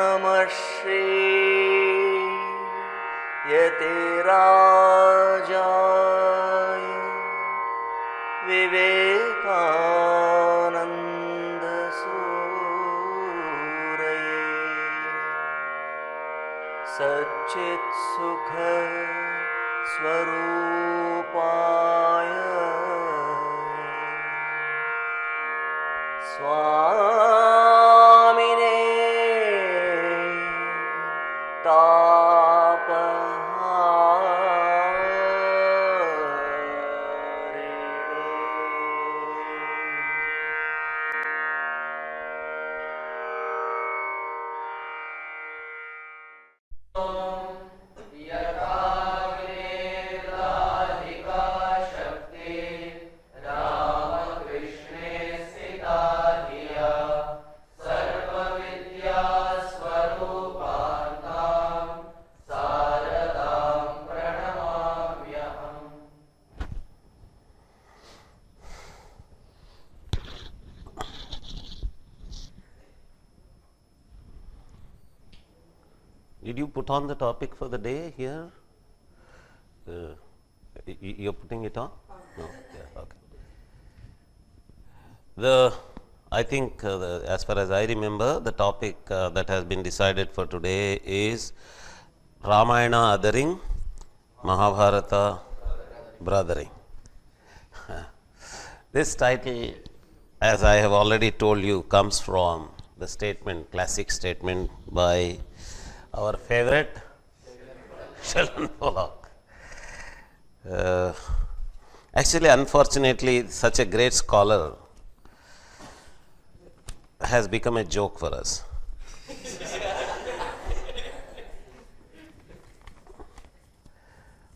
नमः श्री यतिराजाय विवेकानंद सूरये सच्चित् सुख स्वरूपाय स्वामिने Did you put on the topic for the day here? You're putting it on? No. Yeah, okay. I think, as far as I remember, the topic that has been decided for today is Ramayana othering, Mahabharata brothering. This title, as I have already told you, comes from the statement, classic statement by our favorite Sheldon Pollock. Actually, unfortunately, such a great scholar has become a joke for us.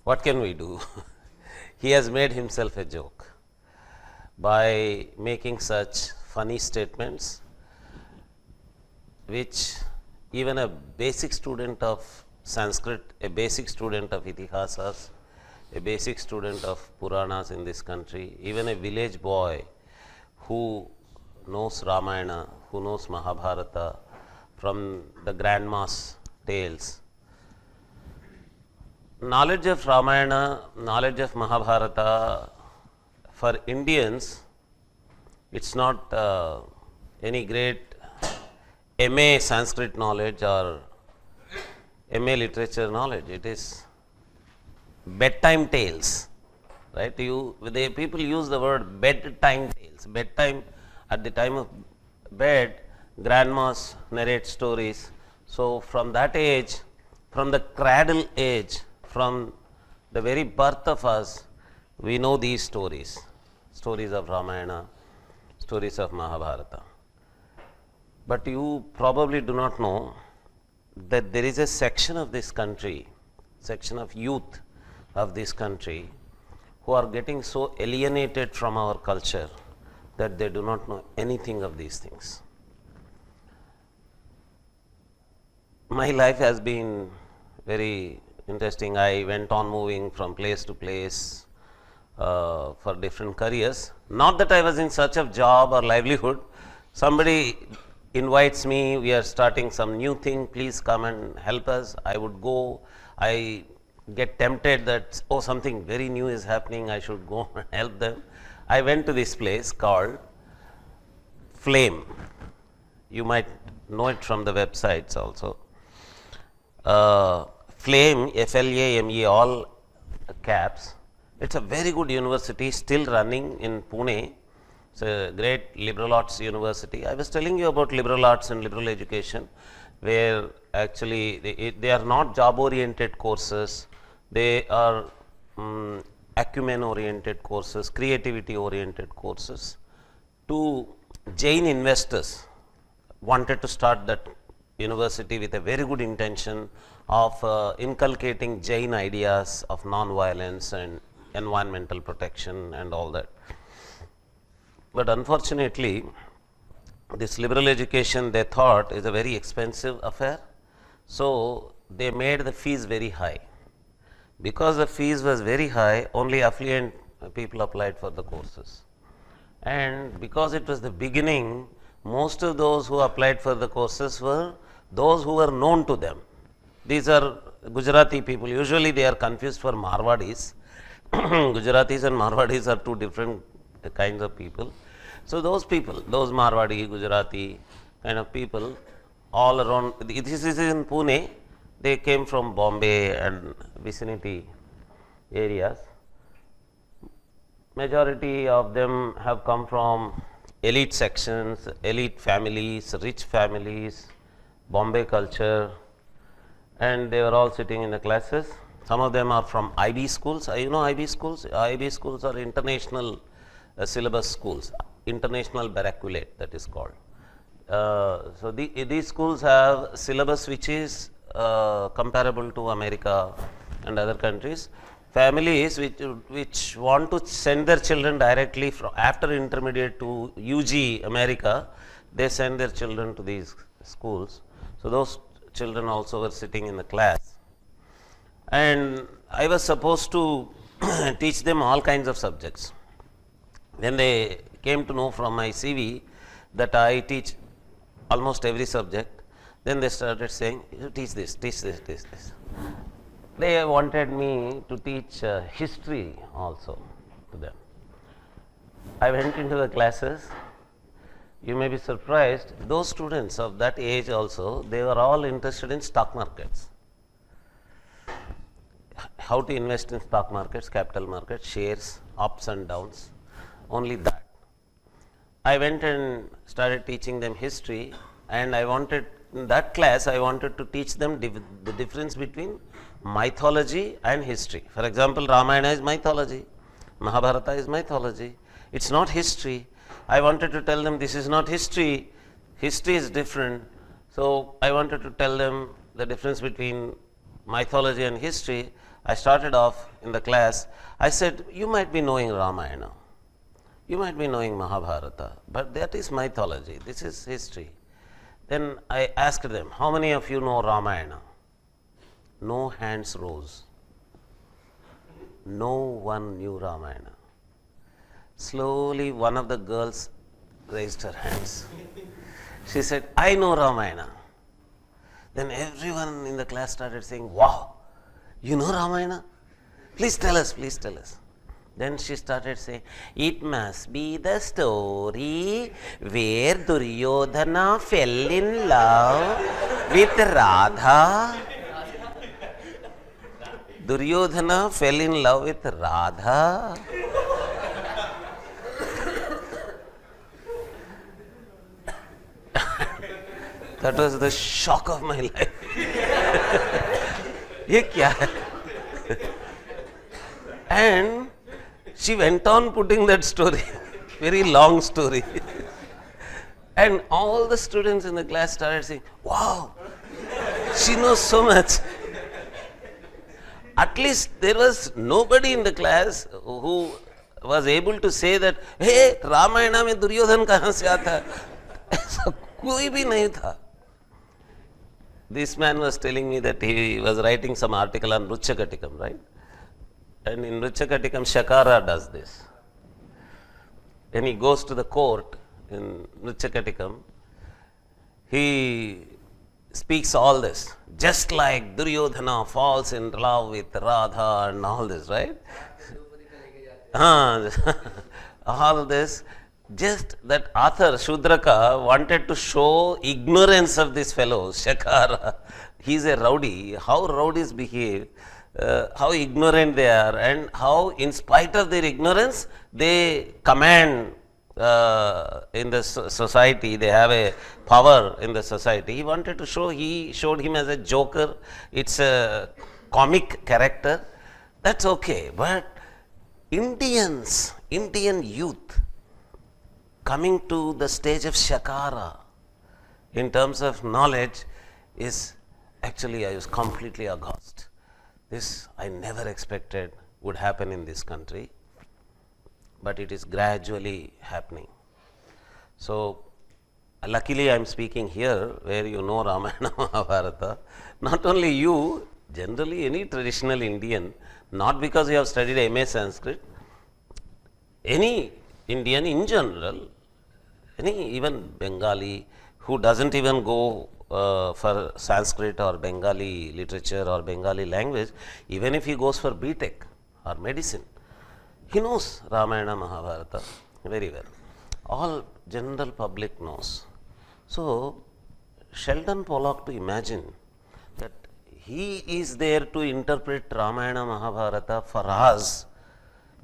What can we do? He has made himself a joke by making such funny statements which even a basic student of Sanskrit, a basic student of Itihasas, a basic student of Puranas in this country, even a village boy who knows Ramayana, who knows Mahabharata from the grandma's tales. Knowledge of Ramayana, knowledge of Mahabharata, for Indians, it's not any great MA Sanskrit knowledge or MA literature knowledge. It is bedtime tales, right? People use the word bedtime tales. Bedtime, at the time of bed, grandmas narrate stories. So from that age, from the cradle age, from the very birth of us, we know these stories, stories of Ramayana, stories of Mahabharata. But you probably do not know that there is a section of this country, section of youth of this country, who are getting so alienated from our culture that they do not know anything of these things. My life has been very interesting. I went on moving from place to place for different careers. Not that I was in search of job or livelihood. Somebody invites me, we are starting some new thing, please come and help us. I would go. I get tempted that, oh, something very new is happening, I should go and help them. I went to this place called Flame. You might know it from the websites also. Flame, Flame, all caps. It's a very good university, still running in Pune. It's a great liberal arts university. I was telling you about liberal arts and liberal education, where actually they are not job oriented courses, they are acumen oriented courses, creativity oriented courses. Two Jain investors wanted to start that university with a very good intention of inculcating Jain ideas of non-violence and environmental protection and all that. But unfortunately, this liberal education, they thought, is a very expensive affair. So they made the fees very high. Because the fees was very high, only affluent people applied for the courses. And because it was the beginning, most of those who applied for the courses were those who were known to them. These are Gujarati people. Usually they are confused for Marwadis. Gujaratis and Marwadis are two different kinds of people. So those people, those Marwadi, Gujarati kind of people, all around, this is in Pune, they came from Bombay and vicinity areas. Majority of them have come from elite sections, elite families, rich families, Bombay culture, and they were all sitting in the classes. Some of them are from IB schools. You know IB schools? IB schools are international syllabus schools, international vernaculate that is called. So these schools have syllabus which is comparable to America and other countries. Families which want to send their children directly from after intermediate to UG America, they send their children to these schools. So those children also were sitting in the class, and I was supposed to teach them all kinds of subjects. Then they came to know from my CV that I teach almost every subject. Then they started saying, you teach this, teach this, teach this. They wanted me to teach history also to them. I went into the classes. You may be surprised, those students of that age also, they were all interested in stock markets. How to invest in stock markets, capital markets, shares, ups and downs, only that. I went and started teaching them history, and I wanted, in that class, I wanted to teach them the difference between mythology and history. For example, Ramayana is mythology, Mahabharata is mythology, it's not history. I wanted to tell them this is not history, history is different. So I wanted to tell them the difference between mythology and history. I started off in the class, I said, you might be knowing Ramayana, you might be knowing Mahabharata, but that is mythology, this is history. Then I asked them, how many of you know Ramayana? No hands rose. No one knew Ramayana. Slowly one of the girls raised her hands. She said, I know Ramayana. Then everyone in the class started saying, wow, you know Ramayana? Please tell us, please tell us. Then she started saying, it must be the story where Duryodhana fell in love with Radha. Duryodhana fell in love with Radha. That was the shock of my life. Ye kya hai? And she went on putting that story, very long story. And all the students in the class started saying, wow, she knows so much. At least there was nobody in the class who was able to say that, hey, Ramayana mein Duryodhan kahan se aata hai? ऐसा कोई भी नहीं था. This man was telling me that he was writing some article on Ruchakatikam, right? And in Ruchakatikam, Shakara does this. When he goes to the court in Ruchakatikam, he speaks all this, just like Duryodhana falls in love with Radha and all this, right? All of this. Just that author, Shudraka, wanted to show ignorance of this fellow, Shakara. He is a rowdy. How rowdies behave, how ignorant they are, and how in spite of their ignorance, they command in the society, they have a power in the society. He wanted to show, he showed him as a joker. It's a comic character. That's okay. But Indian youth, coming to the stage of Shakara in terms of knowledge is actually, I was completely aghast. This I never expected would happen in this country, but it is gradually happening. So luckily I am speaking here where you know Ramayana, Mahabharata. Not only you, generally any traditional Indian, not because you have studied MA Sanskrit, any Indian in general, any even Bengali who doesn't even go for Sanskrit or Bengali literature or Bengali language, even if he goes for BTech or medicine, he knows Ramayana, Mahabharata very well. All general public knows. So, Sheldon Pollock to imagine that he is there to interpret Ramayana, Mahabharata for us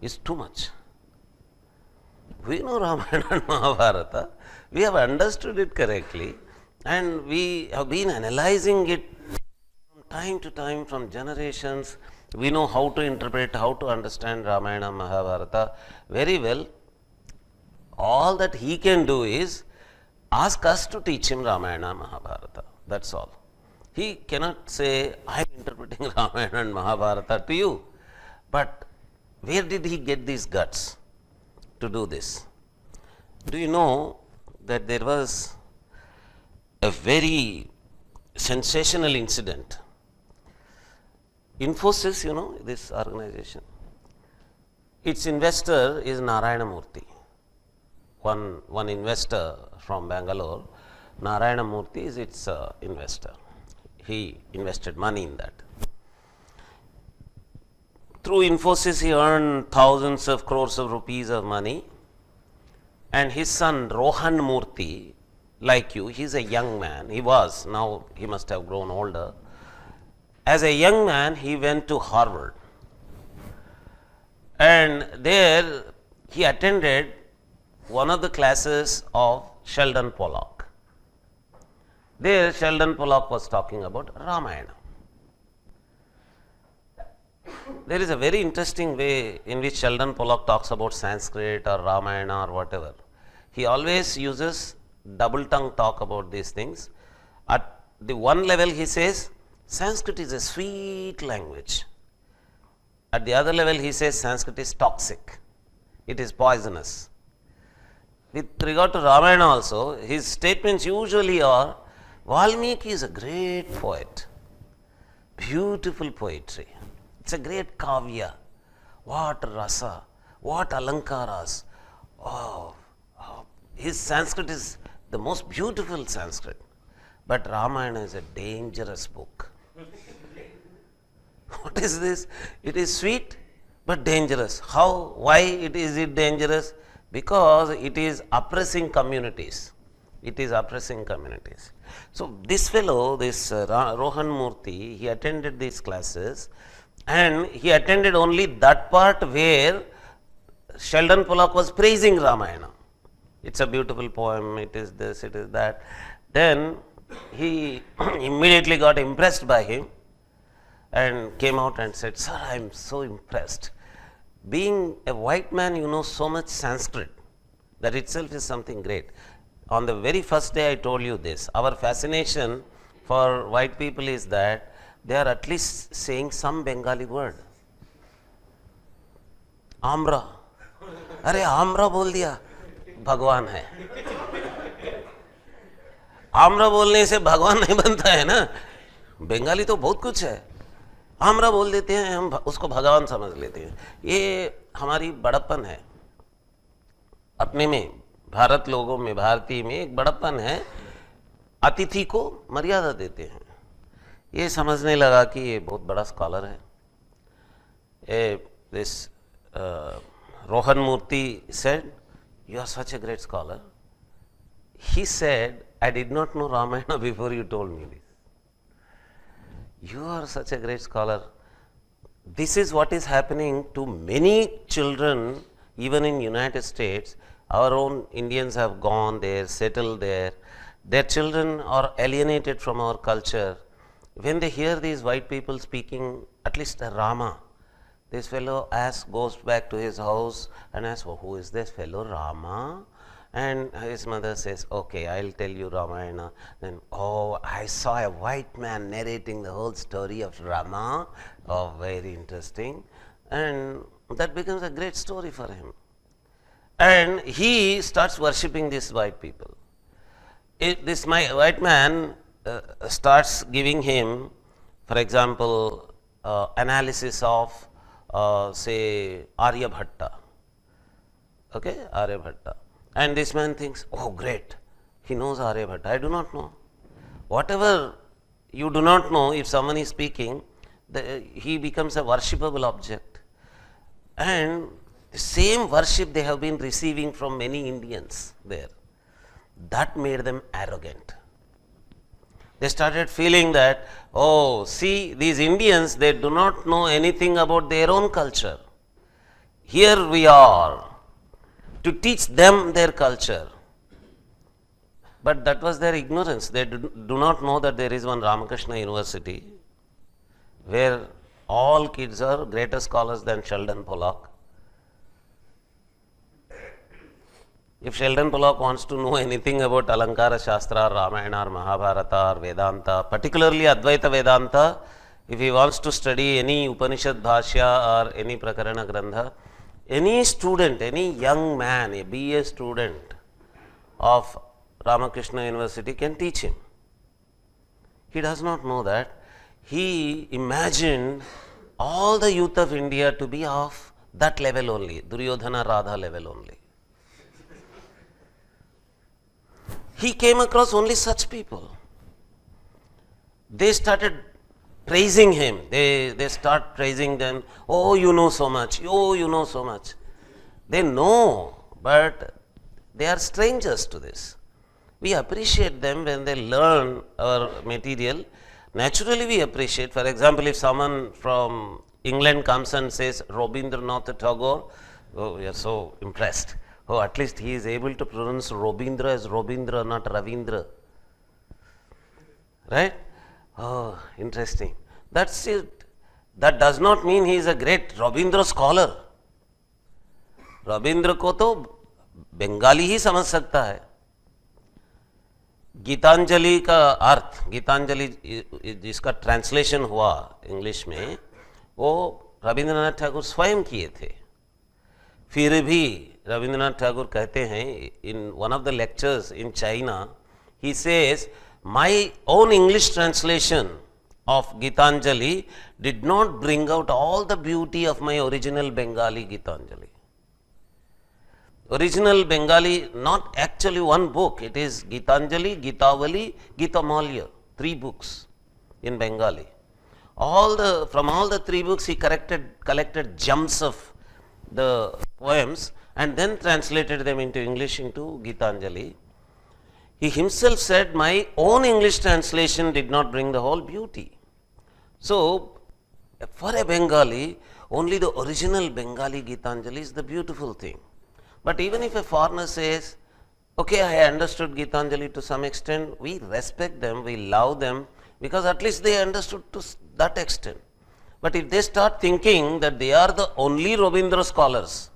is too much. We know Ramayana and Mahabharata, we have understood it correctly, and we have been analyzing it from time to time, from generations. We know how to interpret, how to understand Ramayana and Mahabharata very well. All that he can do is ask us to teach him Ramayana and Mahabharata. That's all. He cannot say, I am interpreting Ramayana and Mahabharata to you. But where did he get these guts to do this? Do you know that there was a very sensational incident? Infosys, you know, this organization, its investor is Narayana Murthy. One investor from Bangalore, Narayana Murthy is its investor. He invested money in that. Through Infosys, he earned thousands of crores of rupees of money. And his son, Rohan Murthy, like you, he is a young man. He was, now he must have grown older. As a young man, he went to Harvard. And there he attended one of the classes of Sheldon Pollock. There Sheldon Pollock was talking about Ramayana. There is a very interesting way in which Sheldon Pollock talks about Sanskrit or Ramayana or whatever. He always uses double tongue talk about these things. At the one level he says Sanskrit is a sweet language. At the other level he says Sanskrit is toxic. It is poisonous. With regard to Ramayana also, his statements usually are, Valmiki is a great poet, beautiful poetry. It's a great kavya. What rasa, what alankaras. Oh, his Sanskrit is the most beautiful Sanskrit. But Ramayana is a dangerous book. What is this? It is sweet but dangerous. How? Why is it dangerous? Because it is oppressing communities. It is oppressing communities. So this fellow, this Rohan Murthy, he attended these classes and he attended only that part where Sheldon Pollock was praising Ramayana. It's a beautiful poem, it is this, it is that. Then he immediately got impressed by him and came out and said, Sir, I am so impressed. Being a white man, you know so much Sanskrit. That itself is something great. On the very first day I told you this. Our fascination for white people is that they are at least saying some Bengali word. Amra. अरे आम्रा बोल दिया, भगवान है. आम्रा बोलने से भगवान नहीं बनता है ना. बंगाली तो बहुत कुछ है. आम्रा बोल देते हैं, हम उसको भगवान समझ लेते हैं. ये हमारी बड़प्पन है. अपने में, भारत लोगों में, भारतीय में एक बड़प्पन है. अतिथि को मर्यादा देते हैं. ये समझने लगा कि ये बहुत बड़ा स्कॉलर है. This Rohan Murthy said, you are such a great scholar. He said, I did not know Ramayana before you told me this. You are such a great scholar. This is what is happening to many children, even in United States. Our own Indians have gone there, settled there. Their children are alienated from our culture. When they hear these white people speaking at least a Rama, this fellow goes back to his house and asks, oh, who is this fellow Rama? And his mother says, okay, I'll tell you Ramayana. Then, oh, I saw a white man narrating the whole story of Rama. Oh, very interesting. And that becomes a great story for him. And he starts worshipping these white people. This white man starts giving him, for example, analysis of say Aryabhatta. Okay, Aryabhatta. And this man thinks, oh great, he knows Aryabhatta. I do not know. whatever you do not know, if someone is speaking, he becomes a worshipable object. And the same worship they have been receiving from many Indians there. That made them arrogant. They started feeling that, oh, see, these Indians, they do not know anything about their own culture. Here we are to teach them their culture. But that was their ignorance. They do not know that there is one Ramakrishna University where all kids are greater scholars than Sheldon Pollock. If Sheldon Pollock wants to know anything about Alankara Shastra, Ramayana, or Mahabharata, or Vedanta, particularly Advaita Vedanta, if he wants to study any Upanishad Bhashya or any Prakarana Grantha, any student, any young man, a BA student of Ramakrishna University can teach him. He does not know that. He imagined all the youth of India to be of that level only, Duryodhana Radha level only. He came across only such people. They started praising him. They start praising them. Oh, you know so much. Oh, you know so much. They know, but they are strangers to this. We appreciate them when they learn our material. Naturally, we appreciate. For example, if someone from England comes and says Rabindranath Tagore, oh, we are so impressed. Oh, at least he is able to pronounce Robindra as Robindra, not Ravindra. Right? Oh, interesting. That's it. That does not mean he is a great Rabindra scholar. Rabindra को तो बंगाली ही समझ सकता है. गीतांजलि का अर्थ, गीतांजलि जिसका translation हुआ English में, वो रविंद्रनाथ ठाकुर स्वयं किए थे. फिर भी रविंद्रनाथ ठाकुर कहते हैं in one of the lectures in China, he says my own English translation of Gitanjali did not bring out all the beauty of my original Bengali Gitanjali. Original Bengali, not actually one book, it is Gitanjali, Gitavali, Gitamalya, 3 books in Bengali. From all the 3 books he collected gems of the poems and then translated them into English into Gitanjali. He himself said, my own English translation did not bring the whole beauty. So, for a Bengali, only the original Bengali Gitanjali is the beautiful thing. But even if a foreigner says, okay, I understood Gitanjali to some extent, we respect them, we love them, because at least they understood to that extent. But if they start thinking that they are the only Rabindra scholars,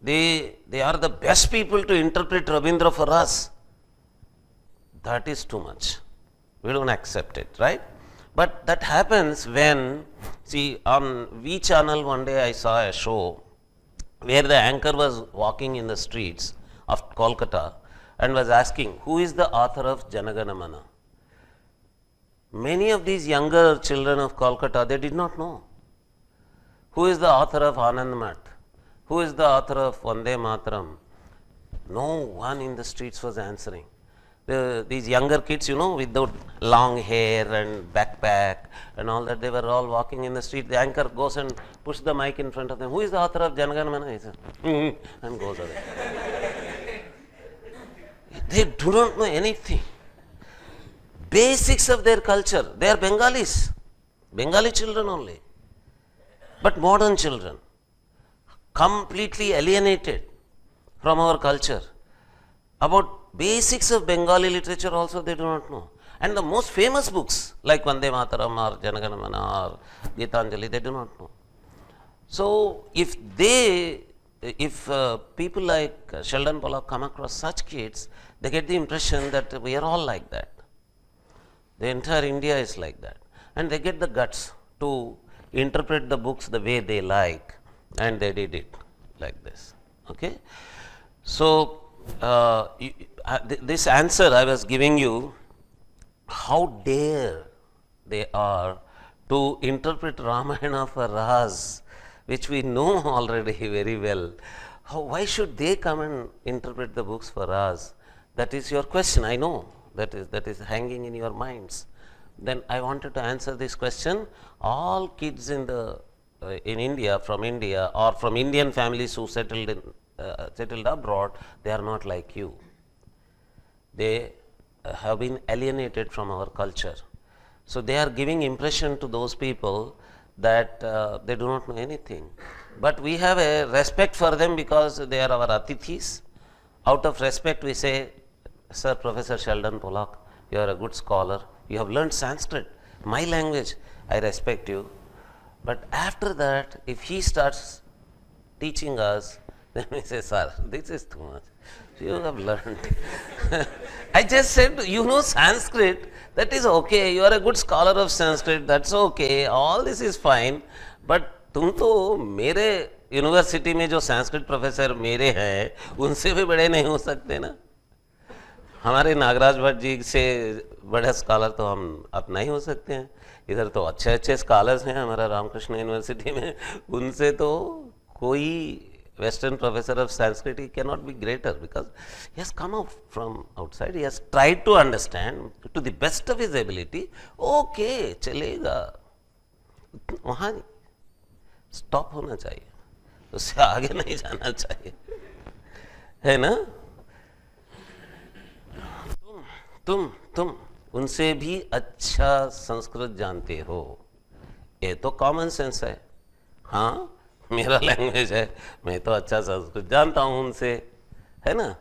they are the best people to interpret Rabindra for us, that is too much. We don't accept it, right? But that happens when, see, on V channel one day I saw a show where the anchor was walking in the streets of Kolkata and was asking, who is the author of Janagana Mana? Many of these younger children of Kolkata, they did not know. Who is the author of Anand Mat? Who is the author of Vande Mataram? No one in the streets was answering. These younger kids, with the long hair and backpack and all that, they were all walking in the street. The anchor goes and pushes the mic in front of them. Who is the author of Janagana Mana? He says, and goes away. They do not know anything. Basics of their culture. They are Bengalis. Bengali children only. But modern children. Completely alienated from our culture. About basics of Bengali literature also they do not know. And the most famous books like Vande Mataram or Janagana Mana or Gitanjali, they do not know. So if people like Sheldon Pollock come across such kids, they get the impression that we are all like that. The entire India is like that. And they get the guts to interpret the books the way they like, and they did it like this. Okay? So, this answer I was giving you, how dare they are to interpret Ramayana for us, which we know already very well. Why should they come and interpret the books for us? That is your question, I know. that is hanging in your minds. Then I wanted to answer this question. All kids in India, or from Indian families who settled abroad, they are not like you. They have been alienated from our culture. So they are giving impression to those people that they do not know anything. But we have a respect for them because they are our atithis. Out of respect we say, Sir Professor Sheldon Pollock, you are a good scholar. You have learned Sanskrit, my language. I respect you. But after that, if he starts teaching us, then we say, Sir, this is too much. You have learned. I just said, you know Sanskrit, that is okay. You are a good scholar of Sanskrit, that's okay. All this is fine. But तुम तो मेरे university में जो Sanskrit professor मेरे हैं उनसे भी बड़े नहीं हो सकते ना. हमारे नागराज भट्ट जी से बड़े स्कॉलर तो हम अपना ही हो सकते हैं. इधर तो अच्छे अच्छे स्कॉलर्स हैं हमारा रामकृष्ण यूनिवर्सिटी में, उनसे तो कोई Western professor of Sanskrit, he cannot be greater because he has come out from outside, he has tried to understand to the best of his ability. Okay, चलेगा, वहाँ स्टॉप होना चाहिए, उससे आगे नहीं जाना चाहिए, है ना. तुम उनसे भी अच्छा संस्कृत जानते हो, ये तो कॉमन सेंस है. हाँ, मेरा लैंग्वेज है, मैं तो अच्छा संस्कृत जानता हूँ उनसे, है ना.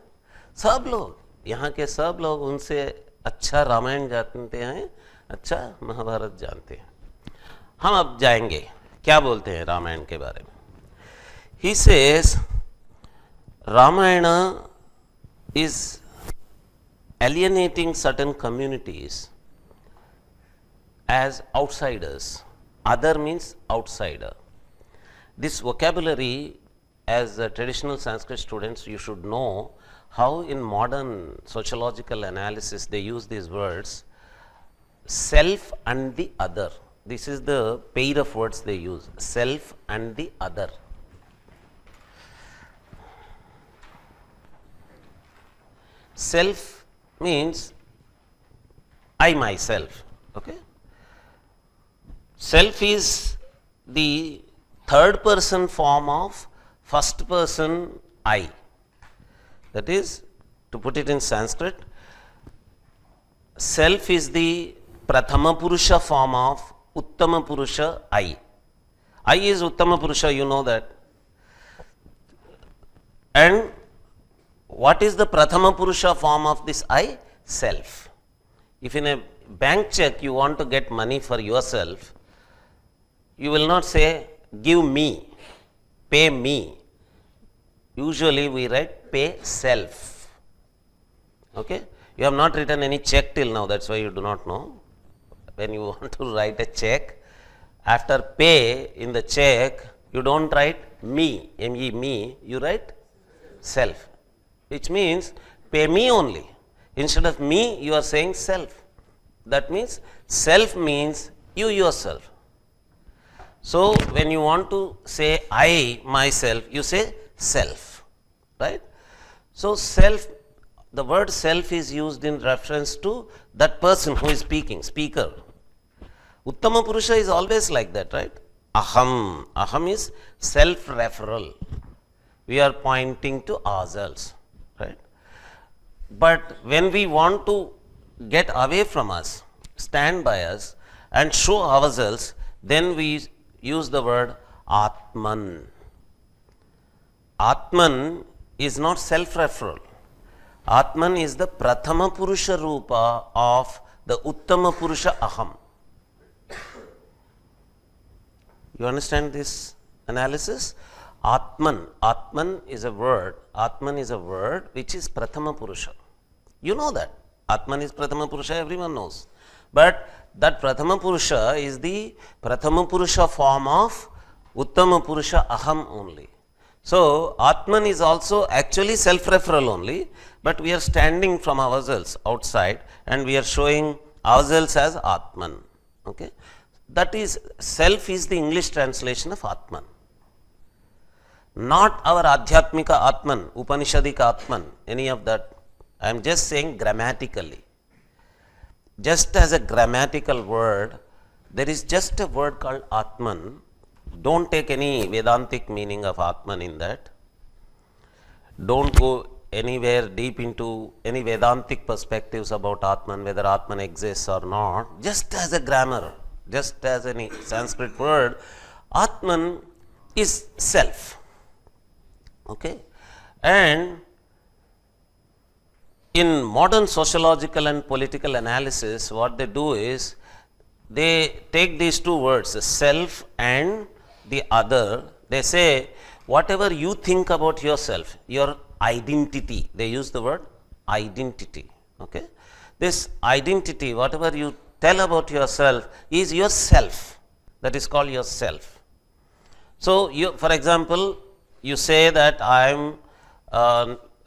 सब लोग यहाँ के सब लोग उनसे अच्छा रामायण जानते हैं, अच्छा महाभारत जानते हैं. हम अब जाएंगे क्या बोलते हैं रामायण के बारे में. He says Ramayana is alienating certain communities as outsiders. Other means outsider. This vocabulary, as traditional Sanskrit students, you should know how in modern sociological analysis they use these words, self and the other. This is the pair of words they use, self and the other. Self means I myself, okay. Self is the third person form of first person I. That is, to put it in Sanskrit, self is the Prathama Purusha form of Uttama Purusha I. I is Uttama Purusha, you know that. And what is the Prathama Purusha form of this I? Self. If in a bank check you want to get money for yourself, you will not say, give me, pay me. Usually we write pay self. Okay? You have not written any check till now, that's why you do not know. When you want to write a check, after pay in the check, you don't write me, M-E, me, you write self. Which means pay me only. Instead of me, you are saying self. That means self means you yourself. So when you want to say I myself, you say self, right? So self, the word self is used in reference to that person who is speaking, speaker. Uttama Purusha is always like that, right? Aham. Aham is self-referral. We are pointing to ourselves. Right? But when we want to get away from us, stand by us and show ourselves, then we use the word Atman. Atman is not self-referral. Atman is the Prathama Purusha Rupa of the Uttama Purusha Aham. You understand this analysis? Atman. Atman is a word. Atman is a word which is Prathama Purusha. You know that. Atman is Prathama Purusha, everyone knows. But that Prathama Purusha is the Prathama Purusha form of Uttama Purusha Aham only. So, Atman is also actually self-referral only, but we are standing from ourselves outside and we are showing ourselves as Atman. Okay? That is, self is the English translation of Atman. Not our Adhyatmika Atman, Upanishadika Atman, any of that. I am just saying grammatically. just as a grammatical word, there is just a word called Atman. Don't take any Vedantic meaning of Atman in that. Don't go anywhere deep into any Vedantic perspectives about Atman, whether Atman exists or not. Just as a grammar, just as any Sanskrit word, Atman is self. Okay? And in modern sociological and political analysis, what they do is they take these two words, the self and the other. They say, whatever you think about yourself, your identity, they use the word identity. Okay? This identity, whatever you tell about yourself, is yourself. That is called yourself. So, you, for example, you say that I am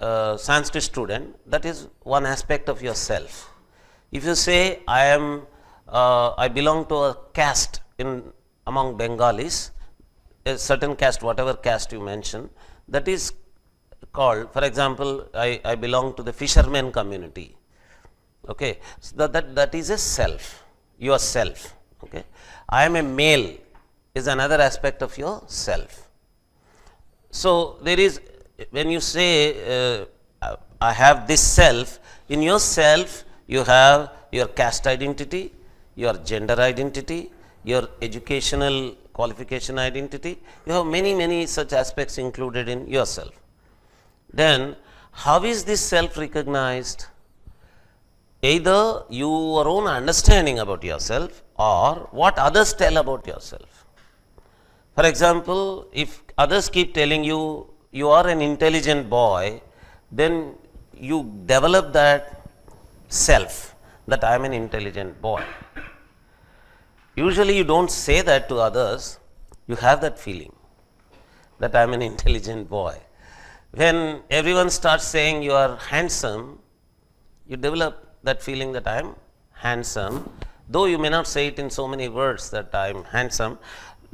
a Sanskrit student, that is one aspect of yourself. If you say I belong to a caste among Bengalis, a certain caste, whatever caste you mention, that is called, for example, I belong to the fishermen community. Okay, so that is a self, yourself. Okay, I am a male is another aspect of yourself. So there is, when you say I have this self, in yourself you have your caste identity, your gender identity, your educational qualification identity, you have many such aspects included in yourself. Then how is this self recognized? Either your own understanding about yourself or what others tell about yourself. For example, if others keep telling you, you are an intelligent boy, then you develop that self, that I am an intelligent boy. Usually you don't say that to others, you have that feeling that I am an intelligent boy. When everyone starts saying you are handsome, you develop that feeling that I am handsome, though you may not say it in so many words that I am handsome.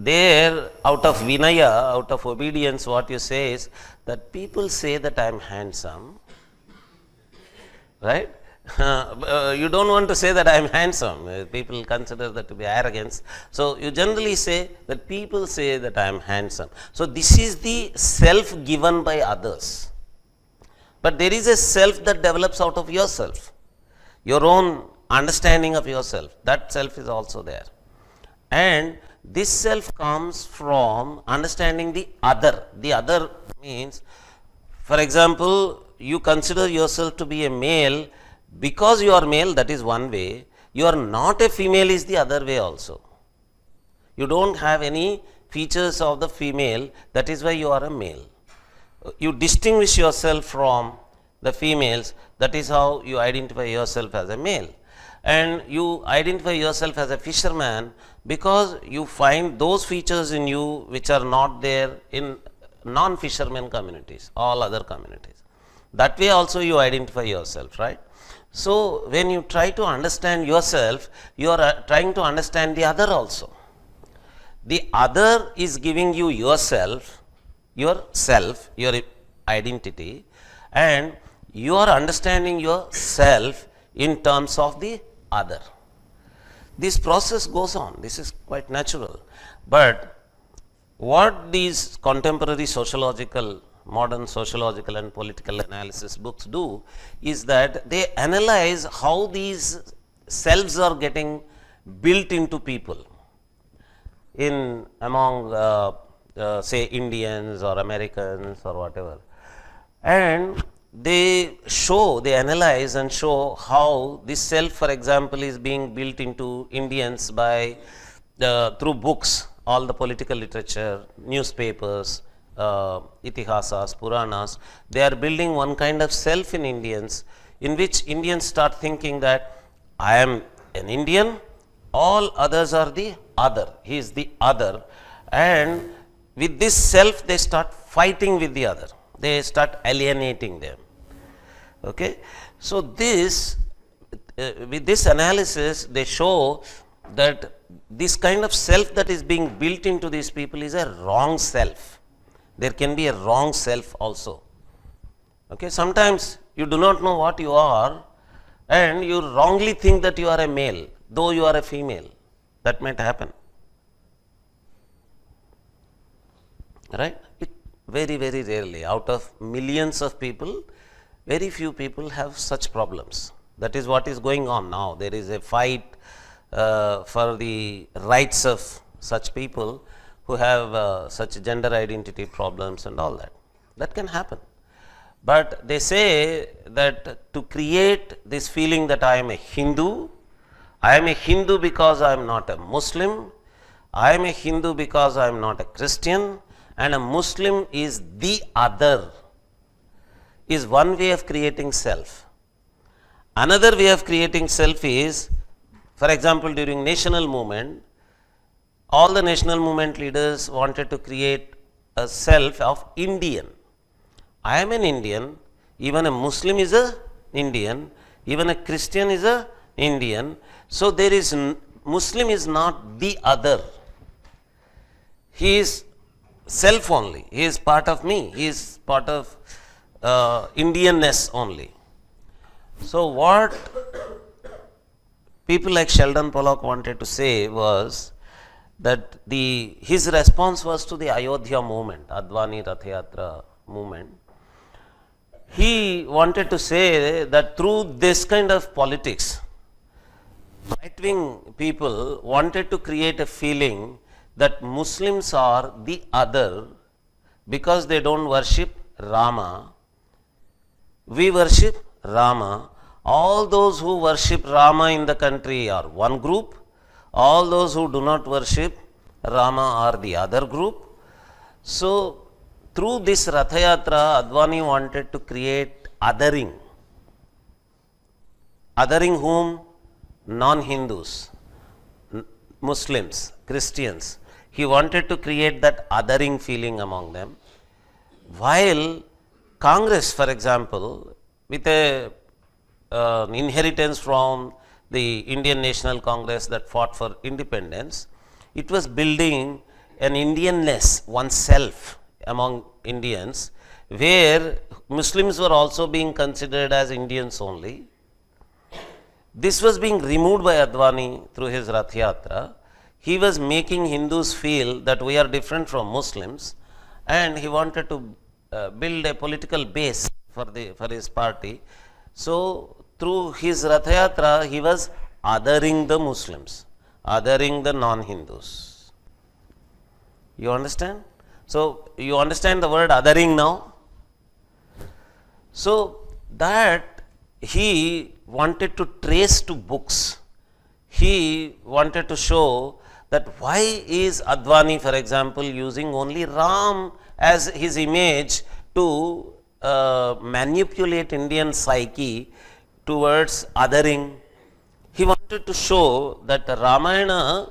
There, out of vinaya, out of obedience, what you say is that people say that I am handsome, right? You don't want to say that I am handsome. People consider that to be arrogance. So you generally say that people say that I am handsome. So this is the self given by others. But there is a self that develops out of yourself. Your own understanding of yourself. That self is also there. And this self comes from understanding the other. The other means, for example, you consider yourself to be a male. Because you are male, that is one way. You are not a female is the other way also. You don't have any features of the female, that is why you are a male. You distinguish yourself from the females, that is how you identify yourself as a male. And you identify yourself as a fisherman because you find those features in you which are not there in non-fishermen communities, all other communities. That way also you identify yourself, right? So when you try to understand yourself, you are trying to understand the other also. The other is giving you yourself, your identity, and you are understanding yourself in terms of the other. This process goes on. This is quite natural. But what these contemporary modern sociological and political analysis books do is that they analyze how these selves are getting built into people among say Indians or Americans or whatever. And they analyze and show how this self, for example, is being built into Indians by through books, all the political literature, newspapers, itihasas, Puranas. They are building one kind of self in Indians, in which Indians start thinking that I am an Indian, all others are the other, he is the other, and with this self they start fighting with the other, they start alienating them. Okay? So with this analysis they show that this kind of self that is being built into these people is a wrong self. There can be a wrong self also. Okay? Sometimes you do not know what you are, and you wrongly think that you are a male, though you are a female. That might happen. Right? Very, very rarely. Out of millions of people, very few people have such problems. That is what is going on now. There is a fight for the rights of such people who have such gender identity problems and all that. That can happen. But they say that to create this feeling that I am a Hindu because I am not a Muslim, I am a Hindu because I am not a Christian, and a Muslim is the other, is one way of creating self. Another way of creating self is, for example, during national movement, all the national movement leaders wanted to create a self of Indian. I am an Indian, even a Muslim is a Indian, even a Christian is a Indian. So there is, Muslim is not the other. He is self only. He is part of me. He is part of Indianness only. So what people like Sheldon Pollock wanted to say was that his response was to the Ayodhya movement, Advani Rath Yatra movement. He wanted to say that through this kind of politics, right-wing people wanted to create a feeling that Muslims are the other because they don't worship Rama. We worship Rama. All those who worship Rama in the country are one group. All those who do not worship Rama are the other group. So, through this Ratha Yatra, Advani wanted to create othering. Othering whom? Non-Hindus, Muslims, Christians. He wanted to create that othering feeling among them. While Congress, for example, with an inheritance from the Indian National Congress that fought for independence, it was building an Indianness, oneself among Indians, where Muslims were also being considered as Indians only. This was being removed by Advani through his Rath Yatra. He was making Hindus feel that we are different from Muslims, and he wanted to build a political base for his party. So, through his Rath Yatra, he was othering the Muslims, othering the non-Hindus. You understand? So, you understand the word othering now? So, that he wanted to trace to books. He wanted to show that why is Advani, for example, using only Ram as his image to manipulate Indian psyche towards othering. He wanted to show that the Ramayana,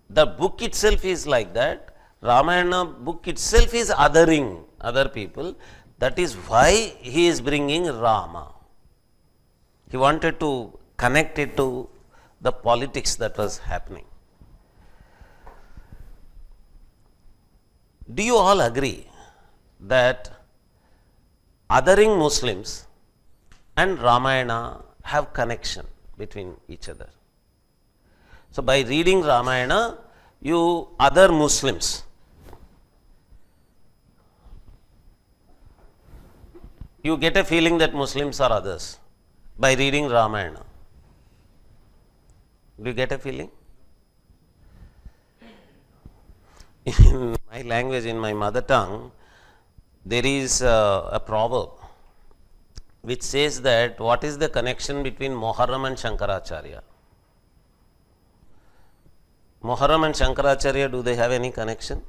the book itself is like that. Ramayana book itself is othering other people. That is why he is bringing Rama. He wanted to connect it to the politics that was happening. Do you all agree that othering Muslims and Ramayana have connection between each other? So, by reading Ramayana, you other Muslims. You get a feeling that Muslims are others by reading Ramayana. Do you get a feeling? In my language, in my mother tongue, there is a proverb which says that what is the connection between Muharram and Shankaracharya? Muharram and Shankaracharya, do they have any connection?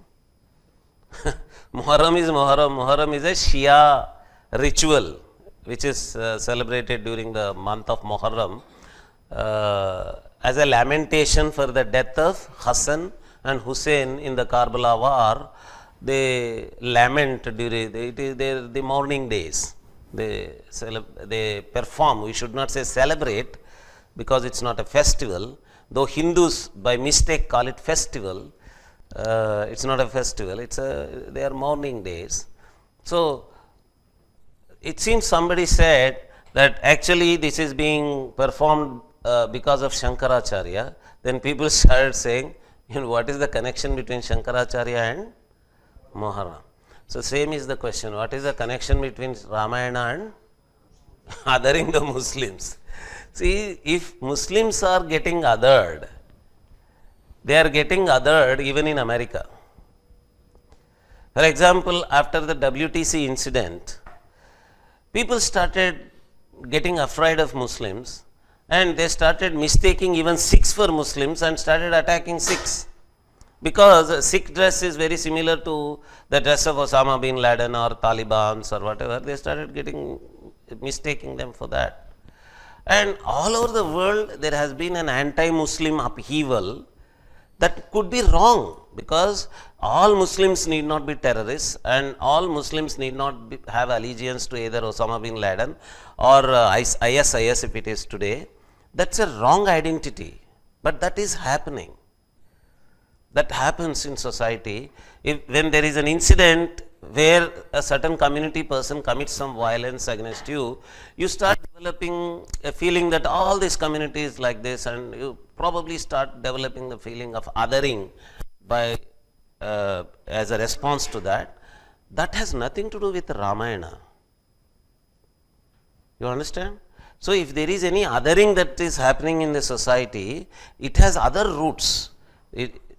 Muharram is Muharram. Muharram is a Shia ritual which is celebrated during the month of Muharram as a lamentation for the death of Hassan and Hussein in the Karbala war. They lament during the mourning days. They perform. We should not say celebrate because it's not a festival. Though Hindus by mistake call it festival, it's not a festival. They are mourning days. So it seems somebody said that actually this is being performed because of Shankaracharya, then people started saying, what is the connection between Shankaracharya and Moharam? So same is the question, what is the connection between Ramayana and othering the Muslims? See, if Muslims are getting othered, they are getting othered even in America. For example, after the WTC incident, people started getting afraid of Muslims and they started mistaking even Sikhs for Muslims and started attacking Sikhs. Because Sikh dress is very similar to the dress of Osama bin Laden or Taliban's or whatever, they started mistaking them for that. And all over the world, there has been an anti-Muslim upheaval that could be wrong, because all Muslims need not be terrorists and all Muslims need not have allegiance to either Osama bin Laden or ISIS if it is today. That's a wrong identity, but that is happening. That happens in society. When there is an incident where a certain community person commits some violence against you, you start developing a feeling that all this community is like this, and you probably start developing the feeling of othering by as a response to that. That has nothing to do with Ramayana. You understand? So if there is any othering that is happening in the society, it has other roots.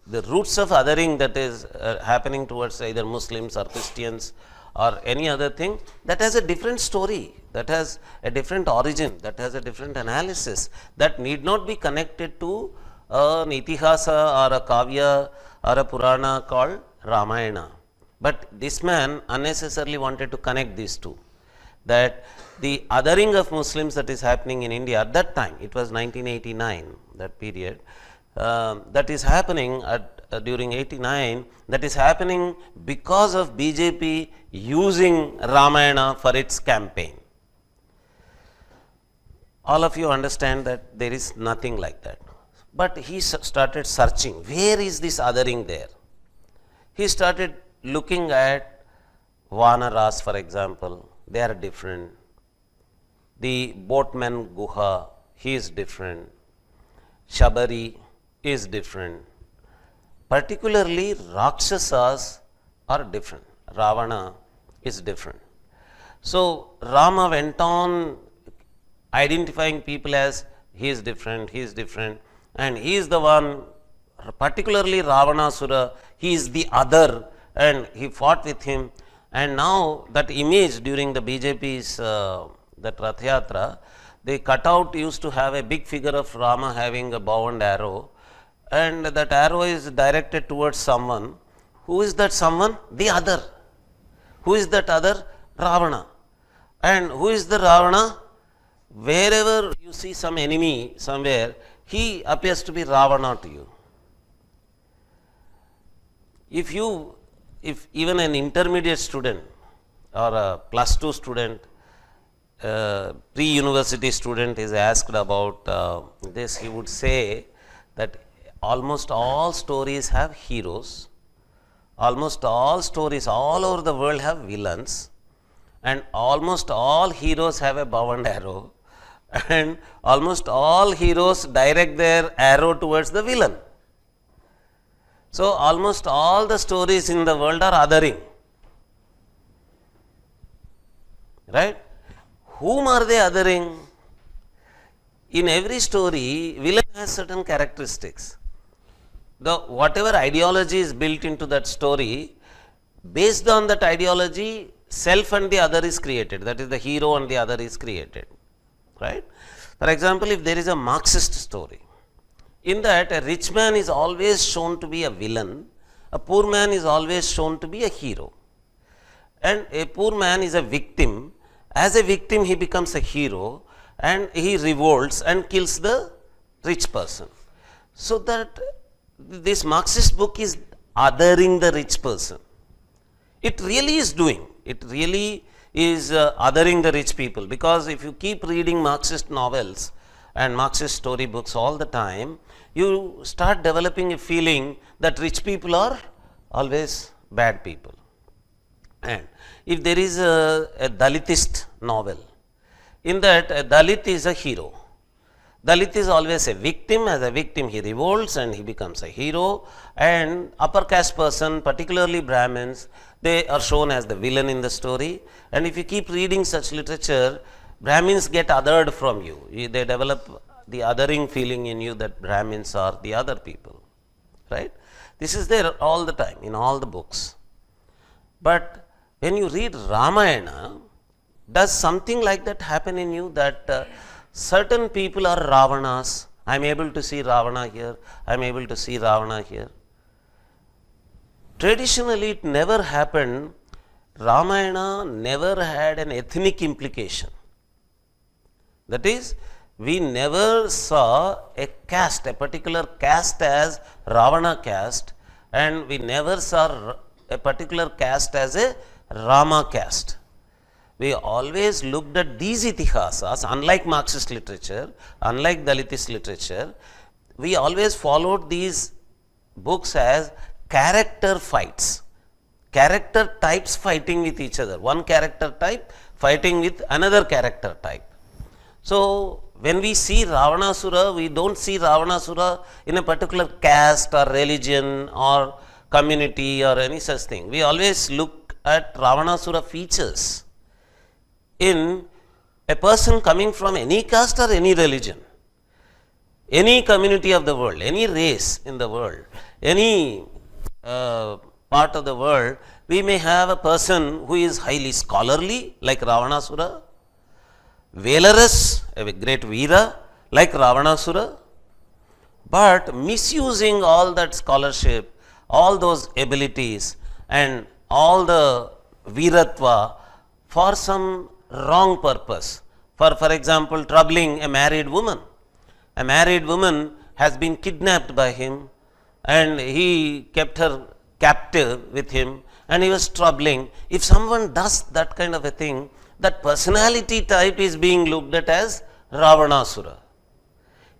The roots of othering that is happening towards either Muslims or Christians or any other thing, that has a different story, that has a different origin, that has a different analysis, that need not be connected to an itihasa or a kavya or a purana called Ramayana. But this man unnecessarily wanted to connect these two, that the othering of Muslims that is happening in India at that time, it was 1989, that period, that is happening during 89, that is happening because of BJP using Ramayana for its campaign. All of you understand that there is nothing like that. But he started searching, where is this othering there? He started looking at Vanaras, for example, they are different. The boatman Guha, he is different. Shabari is different. Particularly Rakshasas are different. Ravana is different. So Rama went on identifying people as he is different, and he is the one, particularly Ravanasura, he is the other, and he fought with him. And now that image during the BJP's that Rath Yatra, the cutout used to have a big figure of Rama having a bow and arrow, and that arrow is directed towards someone. Who is that someone? The other. Who is that other? Ravana. And who is the Ravana? Wherever you see some enemy somewhere, he appears to be Ravana to you. If even an intermediate student or a plus 2 student, pre-university student is asked about this, he would say that almost all stories have heroes, almost all stories all over the world have villains, and almost all heroes have a bow and arrow, and almost all heroes direct their arrow towards the villain. So almost all the stories in the world are othering, right? Whom are they othering? In every story, villain has certain characteristics. Whatever ideology is built into that story, based on that ideology, self and the other is created. That is, the hero and the other is created, right? For example, if there is a Marxist story, in that a rich man is always shown to be a villain, a poor man is always shown to be a hero. And a poor man is a victim. As a victim, he becomes a hero and he revolts and kills the rich person. So that this Marxist book is othering the rich person. It really is doing. It really is othering the rich people, because if you keep reading Marxist novels and Marxist story books all the time, you start developing a feeling that rich people are always bad people. And if there is a Dalitist novel, in that a Dalit is a hero. Dalit is always a victim. As a victim, he revolts and he becomes a hero. And upper caste person, particularly Brahmins, they are shown as the villain in the story. And if you keep reading such literature, Brahmins get othered from you. They develop the othering feeling in you that Brahmins are the other people. Right? This is there all the time in all the books. But when you read Ramayana, does something like that happen in you, that certain people are Ravanas? I am able to see Ravana here, I am able to see Ravana here. Traditionally, it never happened. Ramayana never had an ethnic implication. That is, we never saw a caste, a particular caste as Ravana caste, and we never saw a particular caste as a Rama caste. We always looked at these itihasas, unlike Marxist literature, unlike Dalitist literature, we always followed these books as character fights, character types fighting with each other, one character type fighting with another character type. So, when we see Ravanasura, we don't see Ravanasura in a particular caste or religion or community or any such thing. We always look at Ravanasura features in a person coming from any caste or any religion, any community of the world, any race in the world, any part of the world. We may have a person who is highly scholarly like Ravanasura, valorous, a great Veera like Ravanasura, but misusing all that scholarship, all those abilities and all the Veeratva for some wrong purpose. For example, troubling a married woman. A married woman has been kidnapped by him and he kept her captive with him and he was troubling. If someone does that kind of a thing, that personality type is being looked at as Ravanasura.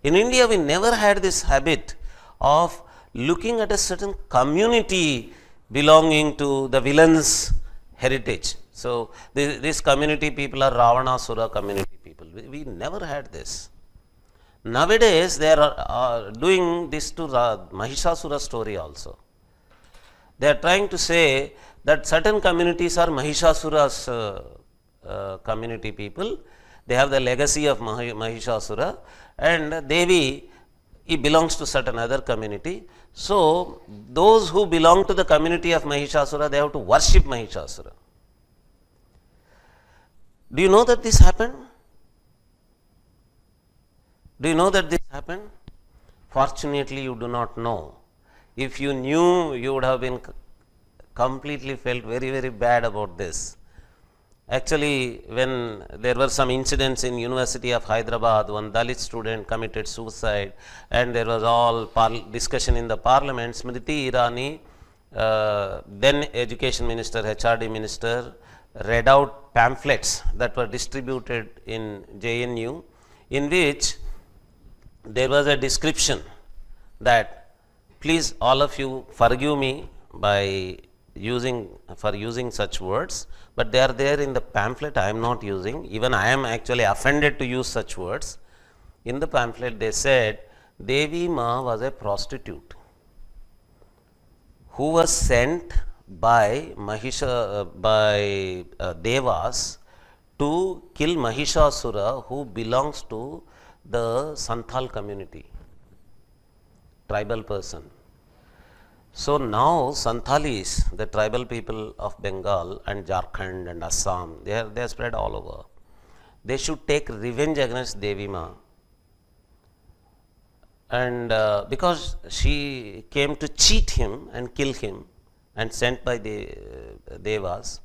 In India, we never had this habit of looking at a certain community belonging to the villain's heritage. So, this community people are Ravanasura community people. We never had this. Nowadays, they are doing this to Mahishasura story also. They are trying to say that certain communities are Mahishasura's community people. They have the legacy of Mahishasura, and Devi, he belongs to certain other community. So, those who belong to the community of Mahishasura, they have to worship Mahishasura. Do you know that this happened? Do you know that this happened? Fortunately, you do not know. If you knew, you would have been completely felt very, very bad about this. Actually, when there were some incidents in University of Hyderabad, one Dalit student committed suicide and there was all discussion in the parliament. Smriti Irani, then Education Minister, HRD Minister, read out pamphlets that were distributed in JNU, in which there was a description that please all of you forgive me by using such words, but they are there in the pamphlet. I am not using, even I am actually offended to use such words. In the pamphlet they said Devi Ma was a prostitute who was sent by Devas to kill Mahishasura, who belongs to the Santhal community, tribal person. So now Santhalis, the tribal people of Bengal and Jharkhand and Assam, they are spread all over. They should take revenge against Devi Ma. And because she came to cheat him and kill him and sent by the Devas,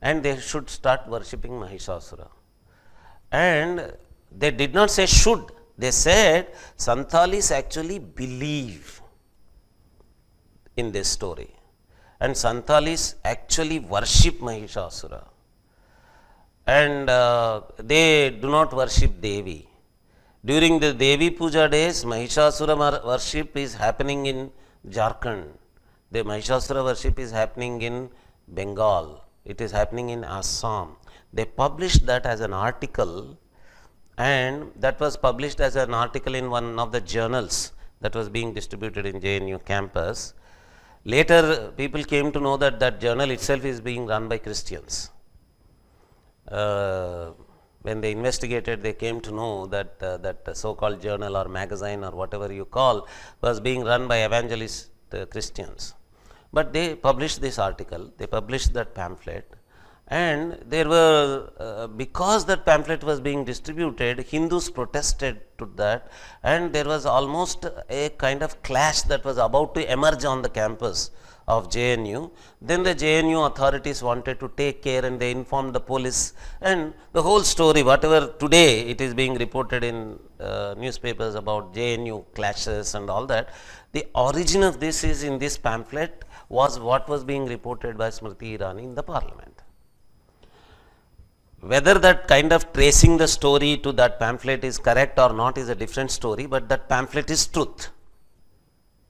and they should start worshipping Mahishasura. And they did not say should, they said Santhalis actually believe in this story, and Santhalis actually worship Mahishasura, and they do not worship Devi. During the Devi Puja days, Mahishasura worship is happening in Jharkhand, the Mahishasura worship is happening in Bengal, it is happening in Assam. They published that as an article and that was published as an article in one of the journals that was being distributed in JNU campus. Later, people came to know that that journal itself is being run by Christians. When they investigated, they came to know that that so-called journal or magazine or whatever you call was being run by evangelist Christians. But they published this article, they published that pamphlet, and there were, because that pamphlet was being distributed, Hindus protested to that, and there was almost a kind of clash that was about to emerge on the campus of JNU. Then the JNU authorities wanted to take care, and they informed the police, and the whole story, whatever today it is being reported in newspapers about JNU clashes and all that, the origin of this is in this pamphlet was what was being reported by Smriti Irani in the parliament. Whether that kind of tracing the story to that pamphlet is correct or not is a different story, but that pamphlet is truth.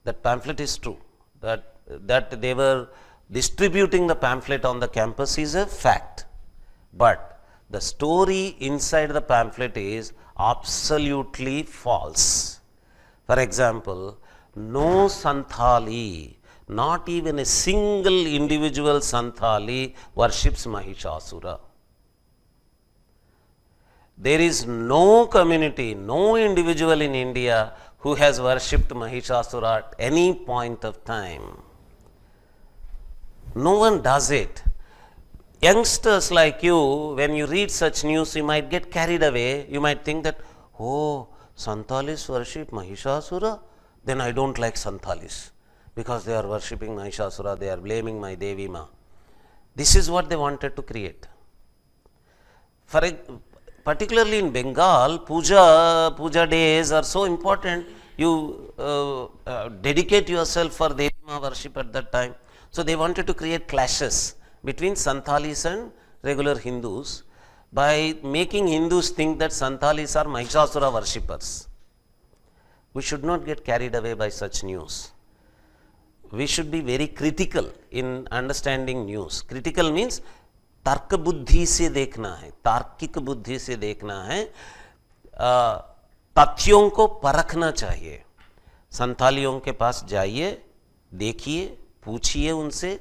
That pamphlet is true. That they were distributing the pamphlet on the campus is a fact. But the story inside the pamphlet is absolutely false. For example, no Santhali, not even a single individual Santhali worships Mahishasura. There is no community, no individual in India who has worshipped Mahishasura at any point of time. No one does it. Youngsters like you, when you read such news, you might get carried away. You might think that, oh, Santalis worship Mahishasura? Then I don't like Santalis because they are worshipping Mahishasura, they are blaming my Devi Ma. This is what they wanted to create. Particularly in Bengal, puja days are so important. You dedicate yourself for Devi Ma worship at that time. So they wanted to create clashes between Santalis and regular Hindus by making Hindus think that Santalis are Mahishasura worshippers. We should not get carried away by such news. We should be very critical in understanding news. Critical means तर्क बुद्धि से देखना है, तार्किक बुद्धि से देखना है, तथ्यों को परखना चाहिए. संथालियों के पास जाइए, देखिए, पूछिए उनसे,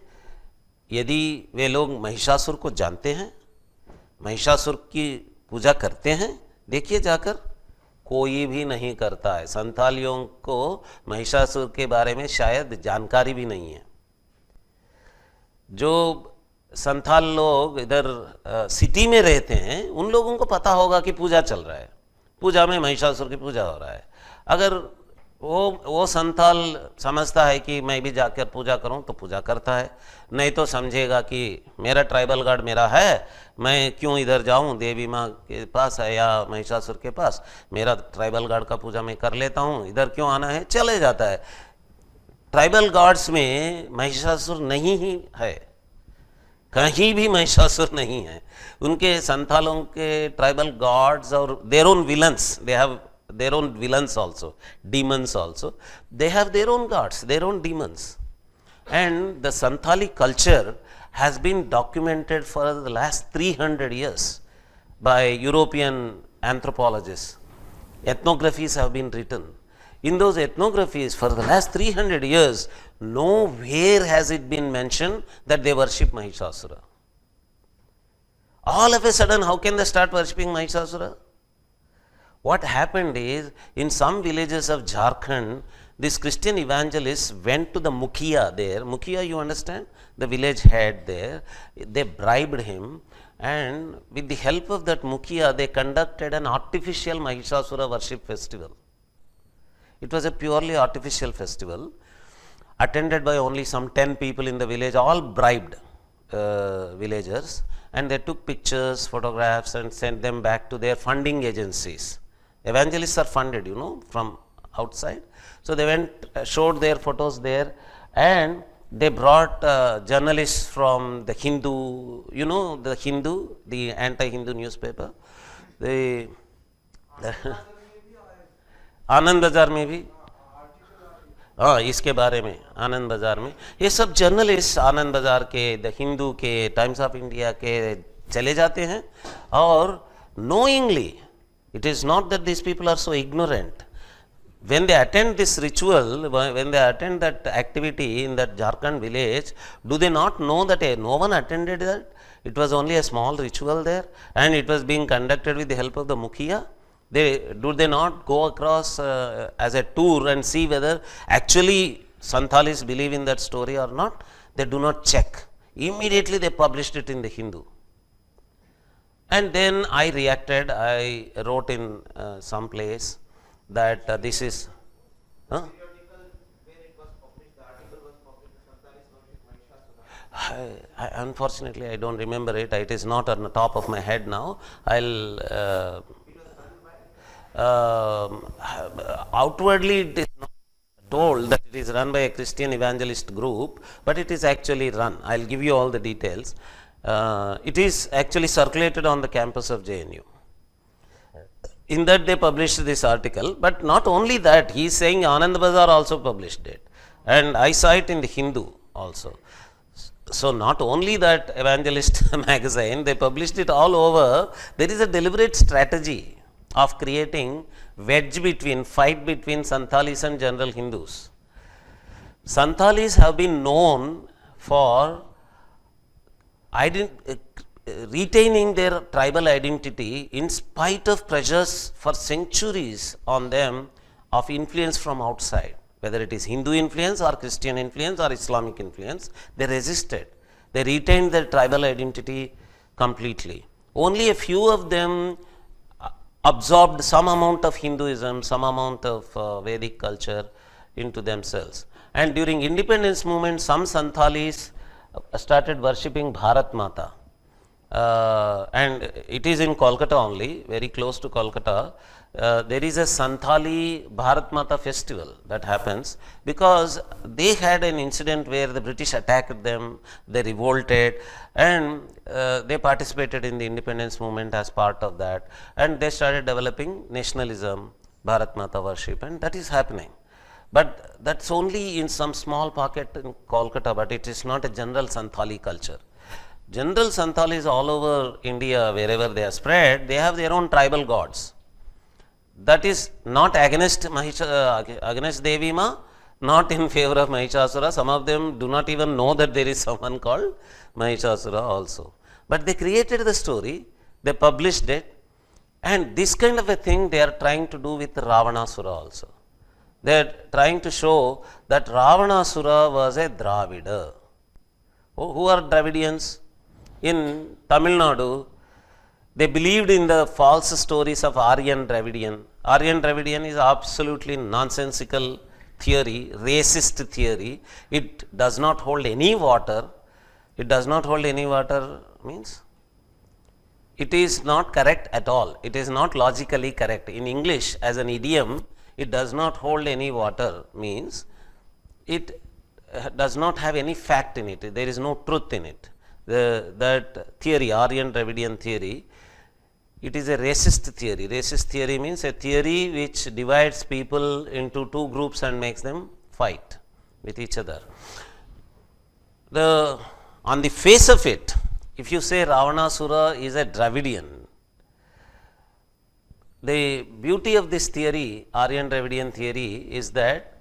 यदि वे लोग महिषासुर को जानते हैं, महिषासुर की पूजा करते हैं, देखिए जाकर. कोई भी नहीं करता है. संथालियों को महिषासुर के बारे में शायद जानकारी भी नहीं है. जो संथाल लोग इधर सिटी में रहते हैं, उन लोगों को पता होगा कि पूजा चल रहा है, पूजा में महिषासुर की पूजा हो रहा है. अगर वो संथाल समझता है कि मैं भी जाकर पूजा करूं तो पूजा करता है, नहीं तो समझेगा कि मेरा ट्राइबल गॉड मेरा है, मैं क्यों इधर जाऊं, देवी माँ के पास है या महिषासुर के पास, मेरा ट्राइबल गॉड का पूजा मैं कर लेता हूं, इधर क्यों आना है, चले जाता है. ट्राइबल गॉड्स में महिषासुर नहीं ही है, कहीं भी महिषासुर नहीं है. उनके संथालों के ट्राइबल गॉड्स और their own villains, they have their own villains also, demons also, they have their own gods, their own demons. And the Santhali culture has been documented for the last 300 years by European anthropologists. Ethnographies have been written. In those ethnographies for the last 300 years, nowhere has it been mentioned that they worship Mahishasura. All of a sudden, how can they start worshipping Mahishasura? What happened is, in some villages of Jharkhand, this Christian evangelist went to the Mukhiya there. Mukhiya, you understand? The village head there. They bribed him, and with the help of that Mukhiya, they conducted an artificial Mahishasura worship festival. It was a purely artificial festival, attended by only some 10 people in the village, all bribed villagers, and they took pictures, photographs, and sent them back to their funding agencies. Evangelists are funded, you know, from outside. So they went, showed their photos there, and they brought journalists from the Hindu, you know, the Hindu, the anti-Hindu newspaper. The आनंद बाजार में भी, हाँ, इसके बारे में आनंद बाजार में ये सब जर्नलिस्ट आनंद बाजार के, द हिंदू के, टाइम्स ऑफ इंडिया के चले जाते हैं और knowingly It is not that these people are so ignorant. When they attend this ritual, when they attend that activity in that Jharkhand village, do they not know that no one attended that? It was only a small ritual there and it was being conducted with the help of the Mukhiya. Do they not go across as a tour and see whether actually Santalis believe in that story or not? They do not check. Immediately they published it in the Hindu. And then I reacted, I wrote in some place that this is. Unfortunately, I don't remember it. It is not on the top of my head now. I'll. Outwardly, it is not told that it is run by a Christian evangelist group, but it is actually run. I'll give you all the details. It is actually circulated on the campus of JNU. In that they published this article, but not only that, he is saying Anand Bazar also published it, and I saw it in the Hindu also. So not only that evangelist magazine, they published it all over. There is a deliberate strategy of creating fight between Santalis and general Hindus. Santalis have been known for retaining their tribal identity in spite of pressures for centuries on them of influence from outside, whether it is Hindu influence or Christian influence or Islamic influence. They resisted. They retained their tribal identity completely. Only a few of them absorbed some amount of Hinduism, some amount of Vedic culture into themselves. And during independence movement, some Santalis started worshipping Bharat Mata. And it is in Kolkata only, very close to Kolkata. There is a Santali Bharat Mata festival that happens because they had an incident where the British attacked them, they revolted, and they participated in the independence movement as part of that, and they started developing nationalism, Bharat Mata worship, and that is happening. But that's only in some small pocket in Kolkata, but it is not a general Santali culture. General Santalis all over India, wherever they are spread, they have their own tribal gods. That is not against Devi Ma, not in favor of Mahishasura. Some of them do not even know that there is someone called Mahishasura also. But they created the story, they published it, and this kind of a thing they are trying to do with Ravanasura also. They are trying to show that Ravanasura was a Dravida. Who are Dravidians? In Tamil Nadu, they believed in the false stories of Aryan Ravidian. Aryan Ravidian is absolutely nonsensical theory, racist theory. It does not hold any water. It does not hold any water means it is not correct at all. It is not logically correct. In English, as an idiom, it does not hold any water means it does not have any fact in it. There is no truth in it. That theory, Aryan Ravidian theory, it is a racist theory. Racist theory means a theory which divides people into two groups and makes them fight with each other. On the face of it, if you say Ravanasura is a Dravidian, the beauty of this theory, Aryan Ravidian theory, is that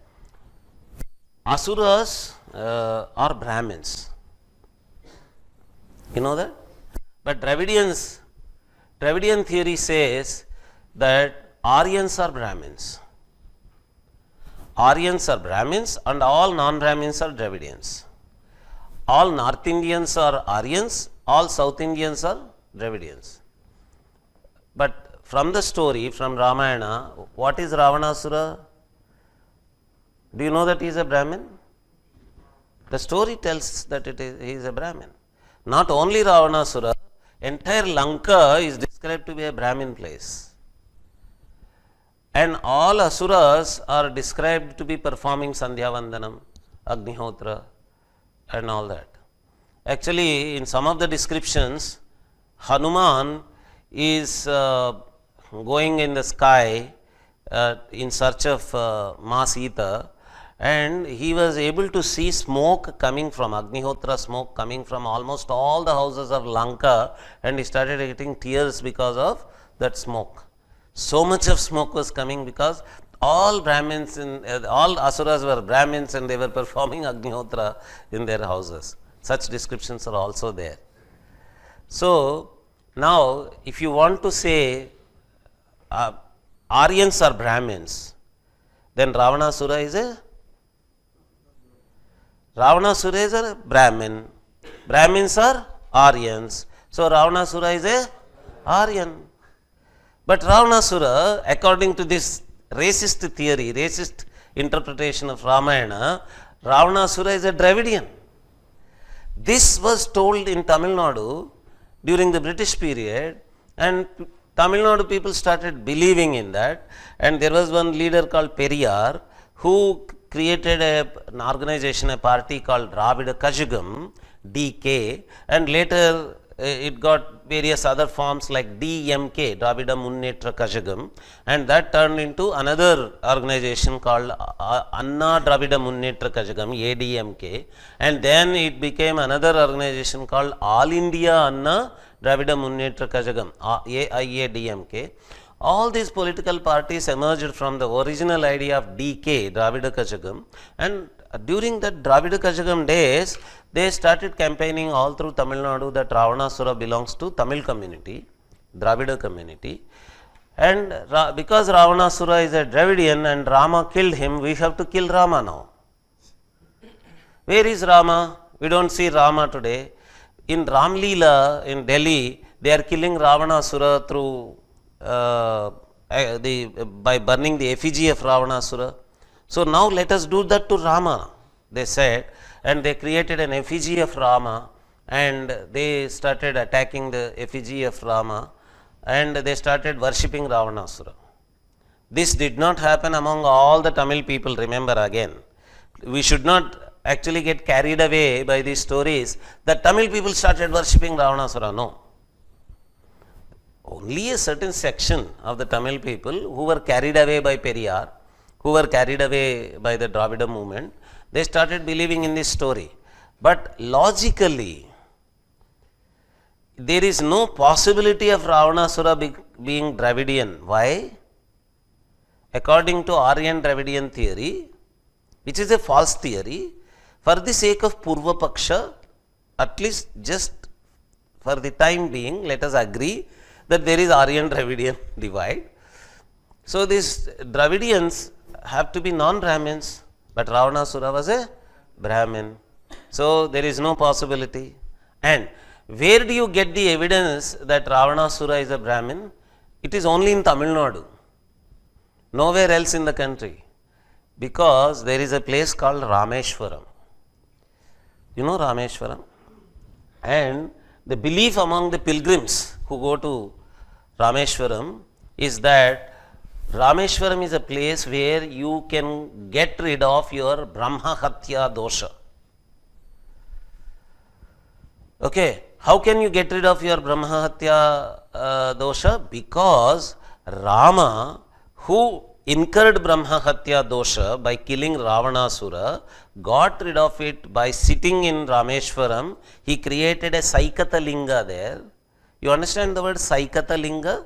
Asuras are Brahmins. You know that? But Dravidian theory says that Aryans are Brahmins. Aryans are Brahmins and all non-Brahmins are Dravidians. All North Indians are Aryans, all South Indians are Dravidians. But from the story, from Ramayana, what is Ravanasura? Do you know that he is a Brahmin? The story tells that he is a Brahmin. Not only Ravanasura, entire Lanka is described to be a Brahmin place. And all Asuras are described to be performing Sandhya Vandanam, Agnihotra, and all that. Actually, in some of the descriptions, Hanuman is going in the sky in search of Ma Sita, and he was able to see smoke coming from Agnihotra, smoke coming from almost all the houses of Lanka, and he started getting tears because of that smoke. So much of smoke was coming because all Brahmins and all Asuras were Brahmins and they were performing Agnihotra in their houses. Such descriptions are also there. So, now if you want to say Aryans are Brahmins, then Ravanasura is a Brahmin. Brahmins are Aryans. So, Ravanasura is a Aryan. But Ravanasura, according to this racist theory, racist interpretation of Ramayana, Ravanasura is a Dravidian. This was told in Tamil Nadu during the British period, and Tamil Nadu people started believing in that, and there was one leader called Periyar who created an organization, a party called Dravida Kazhagam, DK, and later it got various other forms like DMK, Dravida Munnetra Kazhagam, and that turned into another organization called Anna Dravida Munnetra Kazhagam, ADMK, and then it became another organization called All India Anna Dravida Munnetra Kazhagam, AIADMK. All these political parties emerged from the original idea of DK, Dravida Kazhagam, and during the Dravida Kazhagam days, they started campaigning all through Tamil Nadu that Ravanasura belongs to Tamil community, Dravida community, and because Ravanasura is a Dravidian and Rama killed him, we have to kill Rama now. Where is Rama? We don't see Rama today. In Ram Leela in Delhi, they are killing Ravanasura through by burning the effigy of Ravanasura. So now let us do that to Rama, they said, and they created an effigy of Rama, and they started attacking the effigy of Rama, and they started worshipping Ravanasura. This did not happen among all the Tamil people, remember again. We should not actually get carried away by these stories that Tamil people started worshipping Ravanasura. No. Only a certain section of the Tamil people who were carried away by Periyar, who were carried away by the Dravida movement, they started believing in this story. But logically, there is no possibility of Ravanasura being Dravidian. Why? According to Aryan Dravidian theory, which is a false theory, for the sake of Purva Paksha, at least just for the time being, let us agree that there is Aryan Dravidian divide. So these Dravidians have to be non-Brahmins, but Ravanasura was a Brahmin. So there is no possibility. And where do you get the evidence that Ravanasura is a Brahmin? It is only in Tamil Nadu, nowhere else in the country, because there is a place called Rameshwaram. You know Rameshwaram? And the belief among the pilgrims who go to Rameshwaram is that Rameshwaram is a place where you can get rid of your Brahma Hatya dosha. Okay, how can you get rid of your Brahma Hatya dosha? Because Rama, who incurred Brahma Hatya dosha by killing Ravanasura, got rid of it by sitting in Rameshwaram. He created a Saikata Linga there. You understand the word Saikata Linga?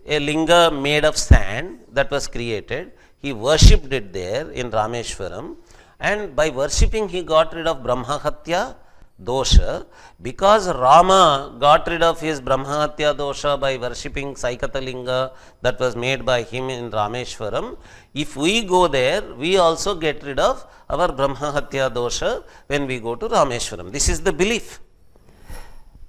A linga made of sand that was created. He worshipped it there in Rameshwaram, and by worshipping he got rid of Brahma Hatya dosha. Because Rama got rid of his Brahma Hatya dosha by worshipping Saikata Linga that was made by him in Rameshwaram, if we go there, we also get rid of our Brahma Hatya dosha when we go to Rameshwaram. This is the belief.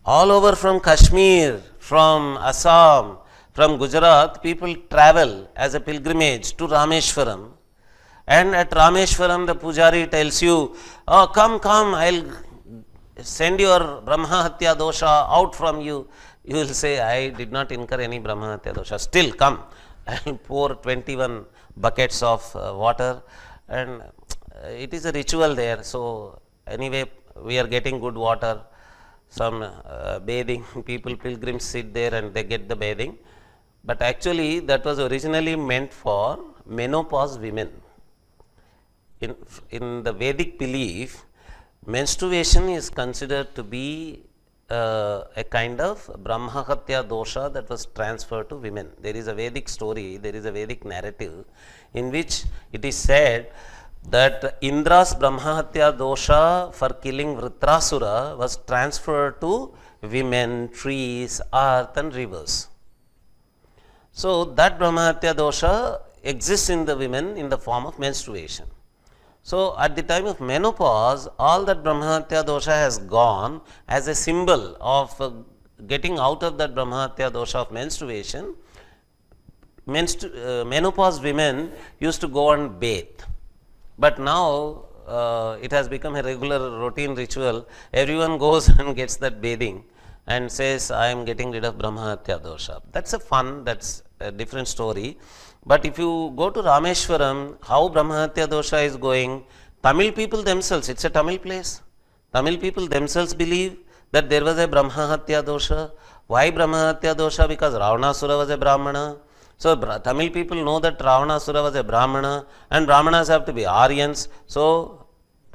All over from Kashmir, from Assam, from Gujarat, people travel as a pilgrimage to Rameshwaram, and at Rameshwaram the Pujari tells you, oh, come, I'll send your Brahma Hatya dosha out from you. You will say, I did not incur any Brahma Hatya dosha. Still come, I will pour 21 buckets of water, and it is a ritual there. So anyway, we are getting good water. Some bathing people, pilgrims sit there and they get the bathing. But actually that was originally meant for menopause women. In the Vedic belief, menstruation is considered to be a kind of Brahmahatya dosha that was transferred to women. There is a Vedic story, there is a Vedic narrative in which it is said that Indra's Brahmahatya dosha for killing Vritrasura was transferred to women, trees, earth and rivers. So, that Brahmahatya dosha exists in the women in the form of menstruation. So, at the time of menopause, all that Brahmahatya dosha has gone as a symbol of getting out of that Brahmahatya dosha of menstruation. Menopause women used to go and bathe, but now it has become a regular routine ritual. Everyone goes and gets that bathing and says, I am getting rid of Brahmahatya dosha. That's a fun, that's a different story. But if you go to Rameshwaram, how Brahmahatya dosha is going, Tamil people themselves, it's a Tamil place, Tamil people themselves believe that there was a Brahmahatya dosha. Why Brahmahatya dosha? Because Ravanasura was a Brahmana. So, Tamil people know that Ravanasura was a Brahmana and Brahmanas have to be Aryans. So,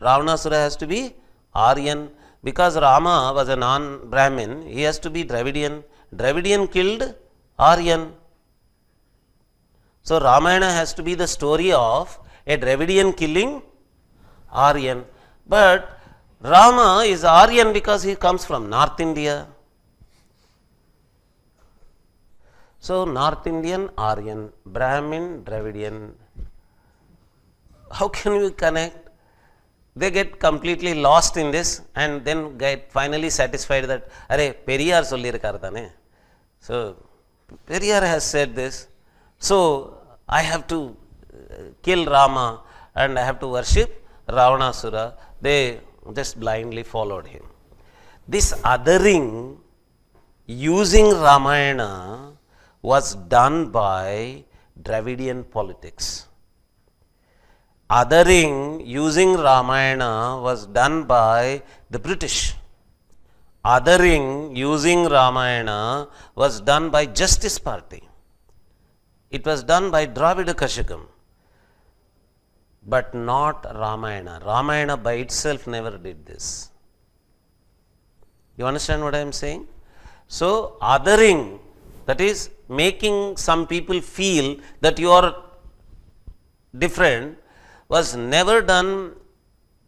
Ravanasura has to be Aryan. Because Rama was a non-Brahmin, he has to be Dravidian. Dravidian killed Aryan. So, Ramayana has to be the story of a Dravidian killing Aryan. But Rama is Aryan because he comes from North India. So, North Indian, Aryan, Brahmin, Dravidian. How can you connect? They get completely lost in this and then get finally satisfied that, Arey, Periyar sollirukkarthane. So, Periyar has said this. So, I have to kill Rama and I have to worship Ravanasura. They just blindly followed him. This othering using Ramayana was done by Dravidian politics. Othering using Ramayana was done by the British. Othering using Ramayana was done by Justice Party. It was done by Dravida Kashagam, but not Ramayana. Ramayana by itself never did this. You understand what I am saying? So, othering, that is making some people feel that you are different, was never done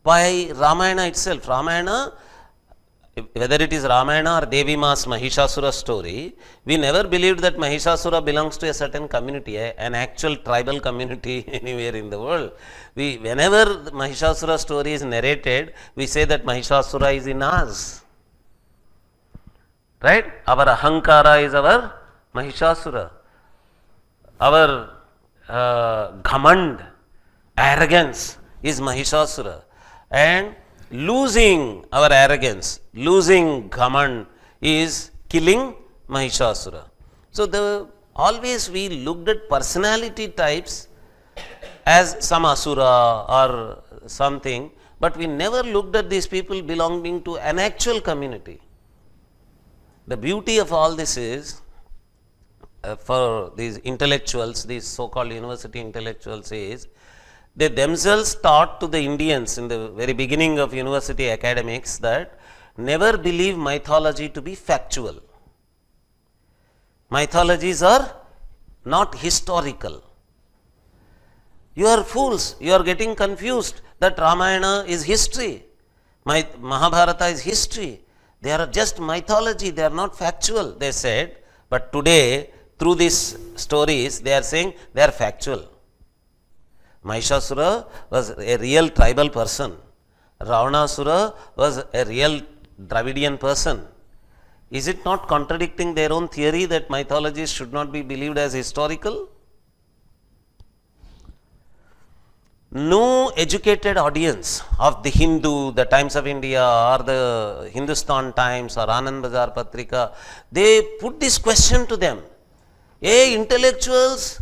by Ramayana itself. Ramayana, whether it is Ramayana or Devi Ma's Mahishasura story, we never believed that Mahishasura belongs to a certain community, an actual tribal community anywhere in the world. Whenever the Mahishasura story is narrated, we say that Mahishasura is in us. Right? Our Ahankara is our Mahishasura. Our Ghamand, arrogance is Mahishasura. And losing our arrogance, losing Ghamand is killing Mahishasura. So, always we looked at personality types as some Asura or something, but we never looked at these people belonging to an actual community. The beauty of all this is, for these intellectuals, these so-called university intellectuals, is they themselves taught to the Indians in the very beginning of university academics that never believe mythology to be factual. Mythologies are not historical. You are fools, you are getting confused that Ramayana is history, Mahabharata is history. They are just mythology, they are not factual, they said. But today, through these stories, they are saying they are factual. Mahishasura was a real tribal person. Ravanasura was a real Dravidian person. Is it not contradicting their own theory that mythologies should not be believed as historical? No educated audience of the Hindu, the Times of India or the Hindustan Times or Anand Bazar Patrika, they put this question to them. Hey intellectuals,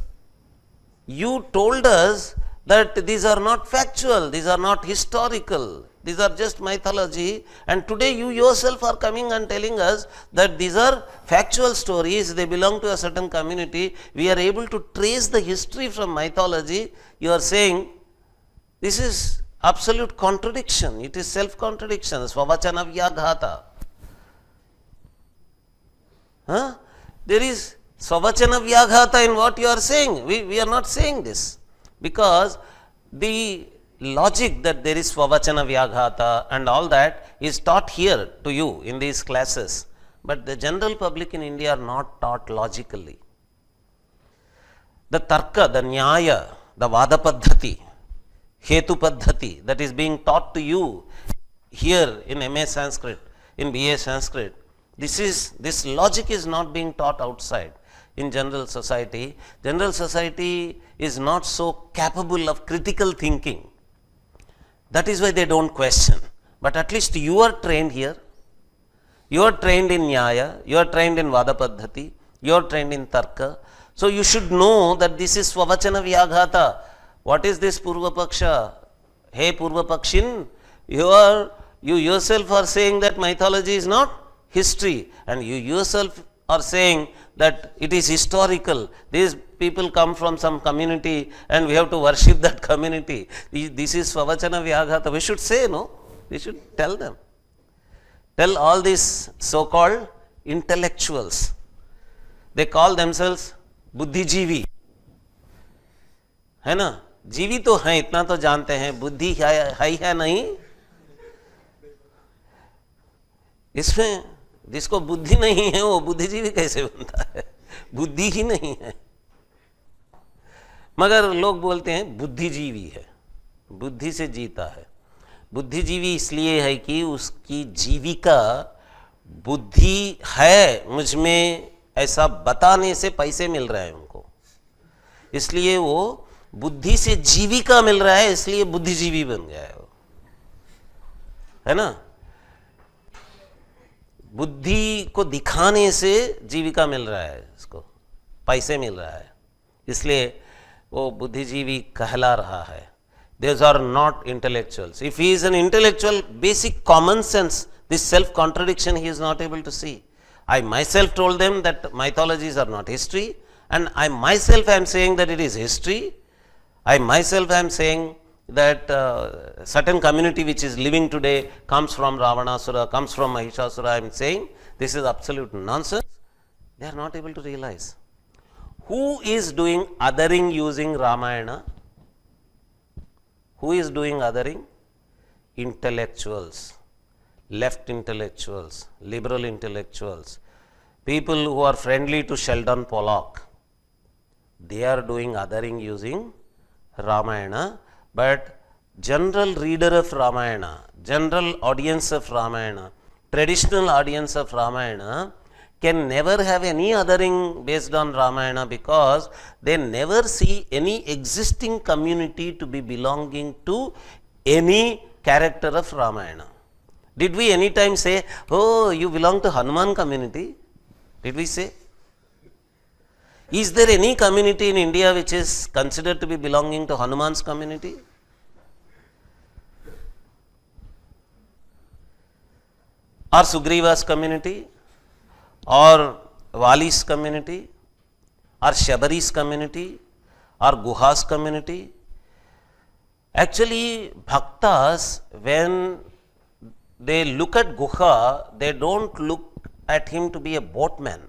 you told us that these are not factual, these are not historical, these are just mythology, and today you yourself are coming and telling us that these are factual stories, they belong to a certain community, we are able to trace the history from mythology. You are saying this is absolute contradiction, it is self-contradiction, svavachana vyaghata. Huh? There is Svavachana Vyaghata in what you are saying. We are not saying this because the logic that there is Svavachana Vyaghata and all that is taught here to you in these classes. But the general public in India are not taught logically. The Tarka, the Nyaya, the Vada Paddhati, Hetu Paddhati that is being taught to you here in MA Sanskrit, in BA Sanskrit, this logic is not being taught outside in general society. General society is not so capable of critical thinking. That is why they don't question. But at least you are trained here. You are trained in Nyaya, you are trained in Vada Paddhati, you are trained in Tarka. So you should know that this is Svavachana Vyaghata. What is this Purva Paksha? Hey Purva Pakshin, you yourself are saying that mythology is not history, and you yourself are saying that it is historical. These people come from some community and we have to worship that community. This is Svavachana Vyaghata. We should say, no? We should tell them. Tell all these so-called intellectuals. They call themselves बुद्धिजीवी, है ना? जीवी तो हैं, इतना तो जानते हैं, बुद्धि है नहीं. इसमें जिसको बुद्धि नहीं है वो बुद्धिजीवी कैसे बनता है? बुद्धि ही नहीं है. मगर लोग बोलते हैं बुद्धिजीवी है, बुद्धि से जीता है. बुद्धिजीवी इसलिए है कि उसकी जीविका बुद्धि है, मुझ में ऐसा बताने से पैसे मिल रहे हैं उनको, इसलिए वो बुद्धि से जीविका मिल रहा है, इसलिए बुद्धिजीवी बन गया है वो, है ना? बुद्धि को दिखाने से जीविका मिल रहा है, इसको पैसे मिल रहा है, इसलिए वो बुद्धिजीवी कहला रहा है. These are not intellectuals. If he is an intellectual, basic common sense, this self-contradiction he is not able to see. I myself told them that mythologies are not history, and I myself am saying that it is history. I myself am saying that certain community which is living today comes from Ravanasura, comes from Mahishasura. I am saying this is absolute nonsense. They are not able to realize. Who is doing othering using Ramayana? Who is doing othering? Intellectuals, left intellectuals, liberal intellectuals, people who are friendly to Sheldon Pollock. They are doing othering using Ramayana, but general reader of Ramayana, general audience of Ramayana, traditional audience of Ramayana can never have any othering based on Ramayana because they never see any existing community to be belonging to any character of Ramayana. Did we any time say, oh, you belong to Hanuman community? Did we say? Is there any community in India which is considered to be belonging to Hanuman's community? Or Sugriva's community? Or Vali's community? Or Shabari's community? Or Guha's community? Actually, bhaktas, when they look at Guha, they don't look at him to be a boatman.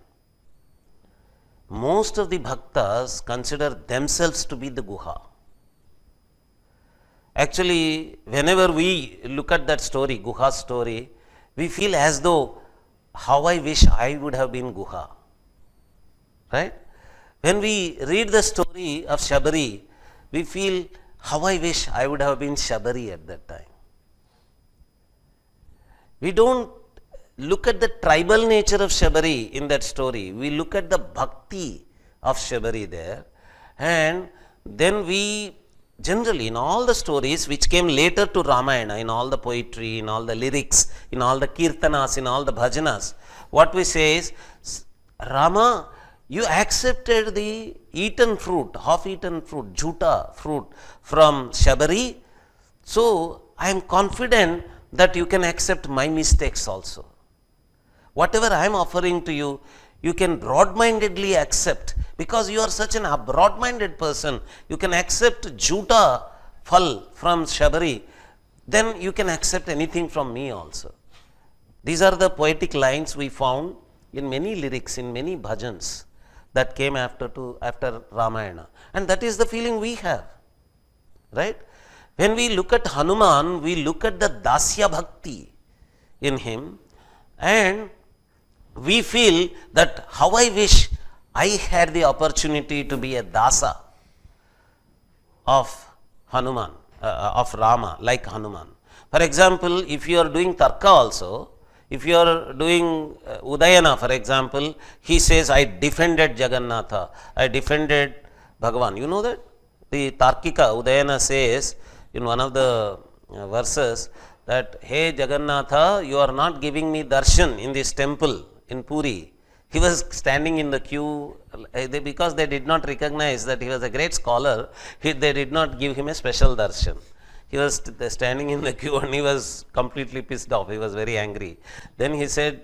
Most of the bhaktas consider themselves to be the Guha. Actually, whenever we look at that story, Guha's story, we feel as though, how I wish I would have been Guha. Right? When we read the story of Shabari, we feel, how I wish I would have been Shabari at that time. We don't look at the tribal nature of Shabari in that story. We look at the bhakti of Shabari there, and then we generally in all the stories which came later to Ramayana, in all the poetry, in all the lyrics, in all the kirtanas, in all the bhajanas, what we say is, Rama, you accepted the eaten fruit, half-eaten fruit, jhuta fruit from Shabari, so I am confident that you can accept my mistakes also. Whatever I am offering to you, you can broad-mindedly accept, because you are such a broad-minded person. You can accept jhuta phal from Shabari, then you can accept anything from me also. These are the poetic lines we found in many lyrics, in many bhajans that came after Ramayana, and that is the feeling we have, right? When we look at Hanuman, we look at the Dasya Bhakti in him, and we feel that how I wish I had the opportunity to be a Dasa of Hanuman, of Rama, like Hanuman. For example, if you are doing Tarka also, if you are doing Udayana, for example, he says, I defended Jagannatha, I defended Bhagavan. You know that? The Tarkika, Udayana says in one of the verses that, hey Jagannatha, you are not giving me darshan in this temple in Puri. He was standing in the queue, because they did not recognize that he was a great scholar, they did not give him a special darshan. He was standing in the queue and he was completely pissed off, he was very angry. Then he said,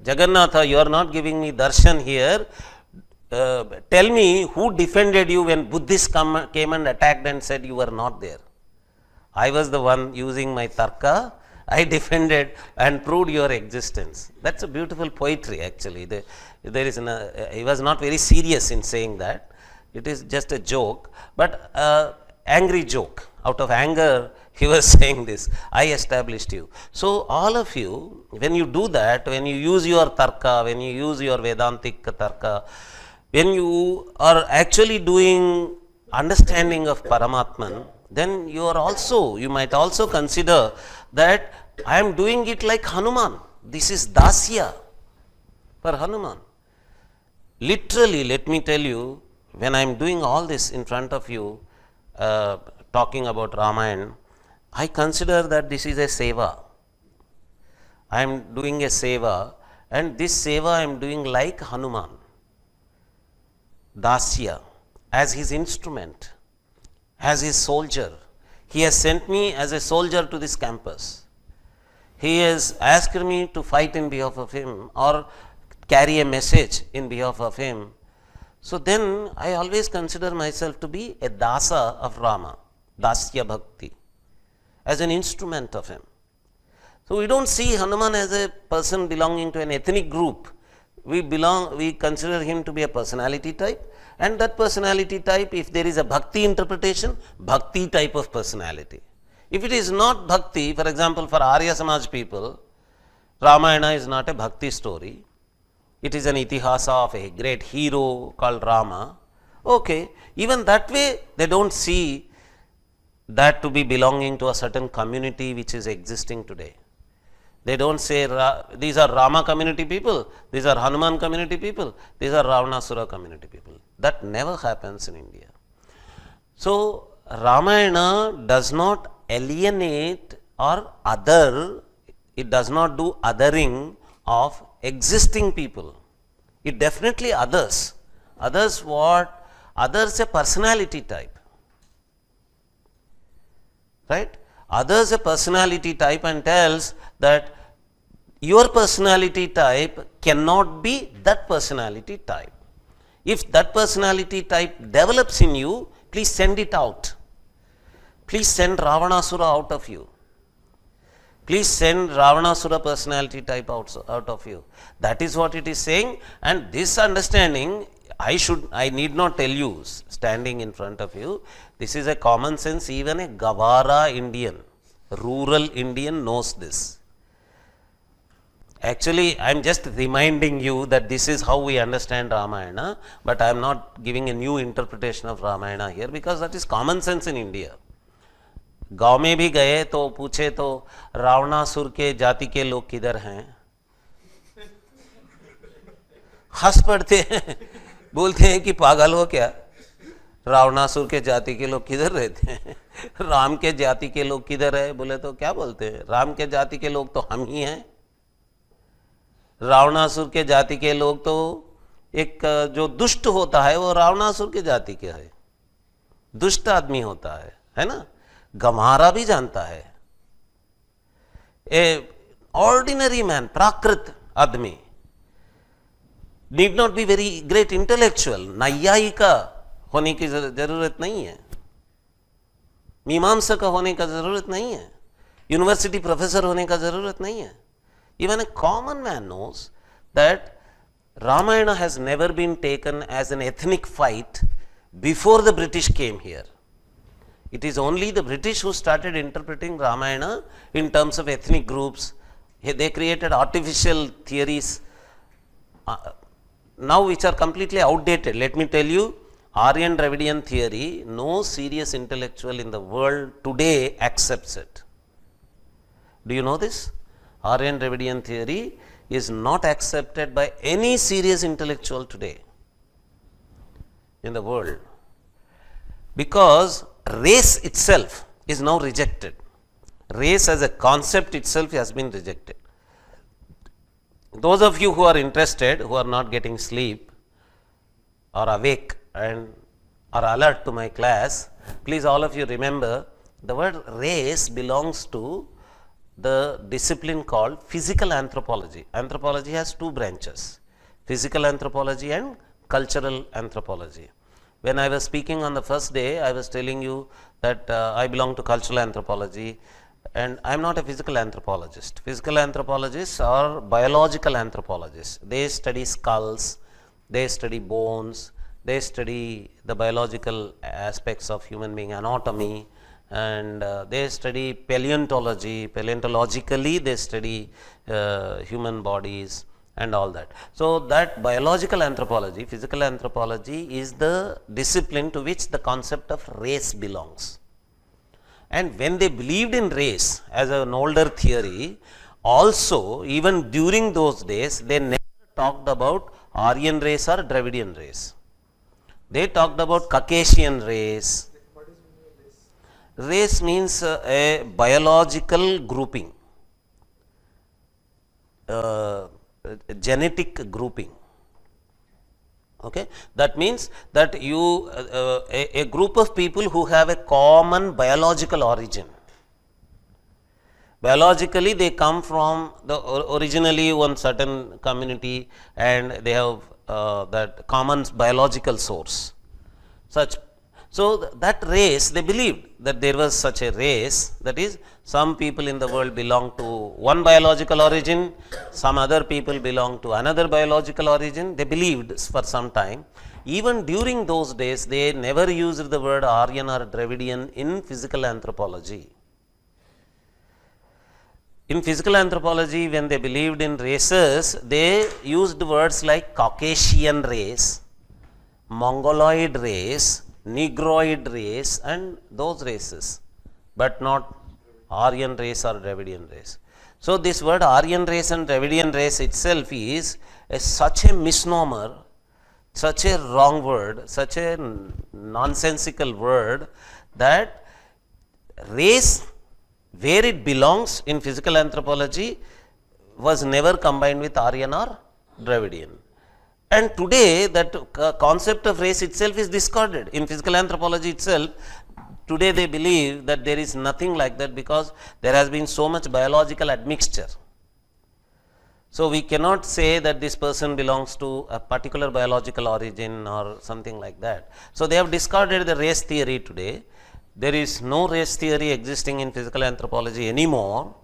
Jagannatha, you are not giving me darshan here, tell me who defended you when Buddhists came and attacked and said you were not there. I was the one using my tarka, I defended and proved your existence. That's a beautiful poetry actually. There is he was not very serious in saying that. It is just a joke, but angry joke. Out of anger, he was saying this, I established you. So all of you, when you do that, when you use your tarka, when you use your Vedantic tarka, when you are actually doing understanding of Paramatman, then you might also consider that I am doing it like Hanuman. This is Dasya for Hanuman. Literally, let me tell you, when I am doing all this in front of you, talking about Ramayana, I consider that this is a seva. I am doing a seva, and this seva I am doing like Hanuman, Dasya, as his instrument, as his soldier. He has sent me as a soldier to this campus. He has asked me to fight in behalf of him or carry a message in behalf of him. So then I always consider myself to be a Dasa of Rama, Dasya Bhakti, as an instrument of him. So we don't see Hanuman as a person belonging to an ethnic group. We consider him to be a personality type, and that personality type, if there is a bhakti interpretation, bhakti type of personality. If it is not bhakti, for example, for Arya Samaj people, Ramayana is not a bhakti story. It is an itihasa of a great hero called Rama. Okay, even that way they don't see that to be belonging to a certain community which is existing today. They don't say these are Rama community people, these are Hanuman community people, these are Ravanasura community people. That never happens in India. So Ramayana does not alienate or other, it does not do othering of existing people. It definitely others. Others what? Others a personality type. Right? Others a personality type and tells that your personality type cannot be that personality type. If that personality type develops in you, please send it out. Please send Ravanasura out of you. Please send Ravanasura personality type out of you. That is what it is saying, and this understanding I need not tell you standing in front of you. This is a common sense, even a Gavara Indian, rural Indian knows this. Actually, I am just reminding you that this is how we understand Ramayana, but I am not giving a new interpretation of Ramayana here, because that is common sense in India. गांव में भी गए तो पूछे तो रावणासुर के जाति के लोग किधर हैं, हंस पड़ते हैं, बोलते हैं कि पागल हो क्या, रावणासुर के जाति के लोग किधर रहते हैं, राम के जाति के लोग किधर है, बोले तो क्या बोलते हैं, राम के जाति के लोग तो हम ही हैं, रावणासुर के जाति के लोग तो एक जो दुष्ट होता है वो रावणासुर के जाति के है, दुष्ट आदमी होता है ना, गंवारा भी जानता है, ए ऑर्डिनरी मैन, प्राकृत आदमी, need not be very great intellectual, नैयायिका होने की जरूरत नहीं है, मीमांसक होने का जरूरत नहीं है, यूनिवर्सिटी प्रोफेसर होने का जरूरत नहीं है. Even a common man knows that Ramayana has never been taken as an ethnic fight before the British came here. It is only the British who started interpreting Ramayana in terms of ethnic groups. They created artificial theories now which are completely outdated. Let me tell you, Aryan Ravidian theory, no serious intellectual in the world today accepts it. Do you know this? Aryan Ravidian theory is not accepted by any serious intellectual today in the world, because race itself is now rejected. Race as a concept itself has been rejected. Those of you who are interested, who are not getting sleep or awake and are alert to my class, please all of you remember the word race belongs to the discipline called physical anthropology. Anthropology has two branches, physical anthropology and cultural anthropology. When I was speaking on the first day, I was telling you that I belong to cultural anthropology, and I am not a physical anthropologist. Physical anthropologists are biological anthropologists. They study skulls, they study bones, they study the biological aspects of human being anatomy, and they study paleontology. Paleontologically, they study human bodies and all that. So, that biological anthropology, physical anthropology is the discipline to which the concept of race belongs. And when they believed in race as an older theory, also even during those days, they never talked about Aryan race or Dravidian race. They talked about Caucasian race. Race means a biological grouping, genetic grouping. Okay, that means that you a group of people who have a common biological origin. Biologically, they come from the originally one certain community, and they have that common biological source. So that race, they believed that there was such a race, that is, some people in the world belong to one biological origin, some other people belong to another biological origin. They believed for some time. Even during those days, they never used the word Aryan or Dravidian in physical anthropology. In physical anthropology, when they believed in races, they used words like Caucasian race, Mongoloid race, Negroid race, and those races, but not Aryan race or Dravidian race. So, this word Aryan race and Dravidian race itself is such a misnomer, such a wrong word, such a nonsensical word, that race, where it belongs in physical anthropology, was never combined with Aryan or Dravidian. And today, that concept of race itself is discarded. In physical anthropology itself, today they believe that there is nothing like that, because there has been so much biological admixture. So, we cannot say that this person belongs to a particular biological origin or something like that. So, they have discarded the race theory today. There is no race theory existing in physical anthropology anymore.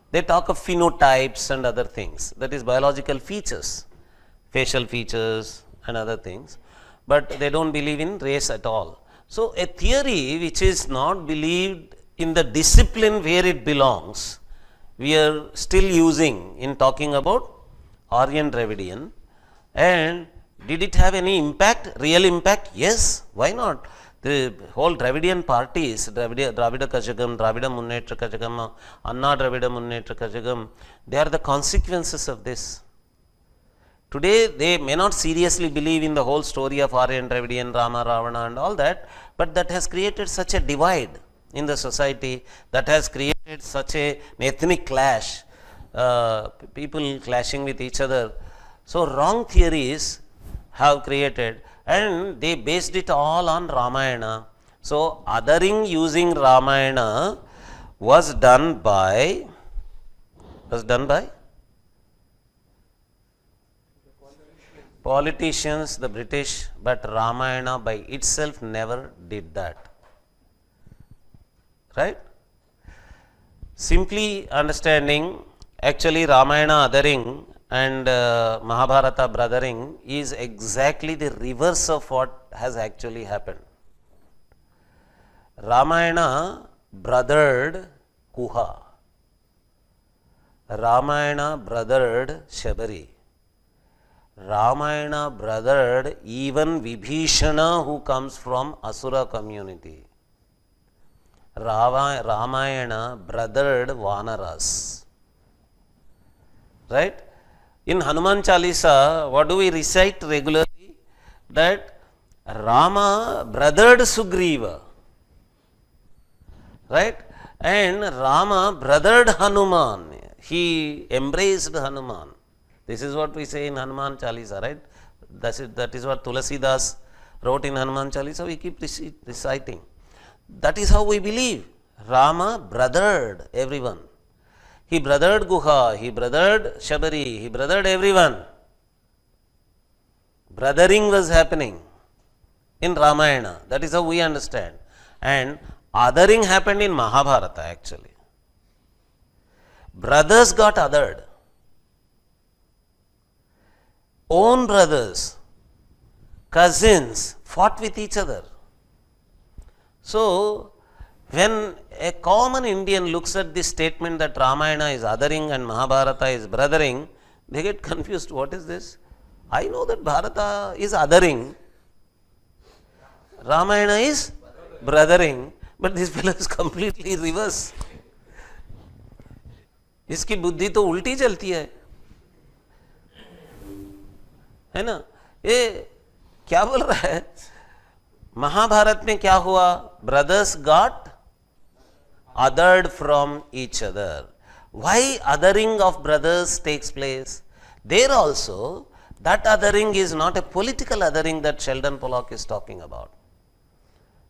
They talk of phenotypes and other things, that is biological features, facial features and other things, but they do not believe in race at all. So, a theory which is not believed in the discipline where it belongs, we are still using in talking about Aryan Dravidian. And did it have any impact, real impact? Yes, why not? The whole Dravidian parties, Dravida Kazhagam, Dravida Munnetra Kazhagam, Anna Dravida Munnetra Kazhagam, they are the consequences of this. Today, they may not seriously believe in the whole story of Aryan, Dravidian, Rama, Ravana and all that, but that has created such a divide in the society, that has created such an ethnic clash, people clashing with each other. So, wrong theories have created, and they based it all on Ramayana. So, othering using Ramayana was done by politicians, the British, but Ramayana by itself never did that. Right? Simply understanding, actually Ramayana othering and Mahabharata brothering is exactly the reverse of what has actually happened. Ramayana brothered Kuha. Ramayana brothered Shabari. Ramayana brothered even Vibhishana, who comes from Asura community. Ramayana brothered Vanaras. Right? In Hanuman Chalisa, what do we recite regularly? That Rama brothered Sugriva. Right? And Rama brothered Hanuman. He embraced Hanuman. This is what we say in Hanuman Chalisa, right? That is what Tulasidas wrote in Hanuman Chalisa. We keep reciting. That is how we believe. Rama brothered everyone. He brothered Guha, he brothered Shabari, he brothered everyone. Brothering was happening in Ramayana. That is how we understand. And othering happened in Mahabharata actually. Brothers got othered. Own brothers, cousins fought with each other. So, when a common Indian looks at this statement that Ramayana is othering and Mahabharata is brothering, they get confused. What is this? I know that Bharata is othering, Ramayana is brothering, but this fellow is completely reverse. इसकी बुद्धि तो उल्टी चलती है ना? ये क्या बोल रहा है? महाभारत में क्या हुआ? Brothers got othered from each other. Why othering of brothers takes place? There also, that othering is not a political othering that Sheldon Pollock is talking about.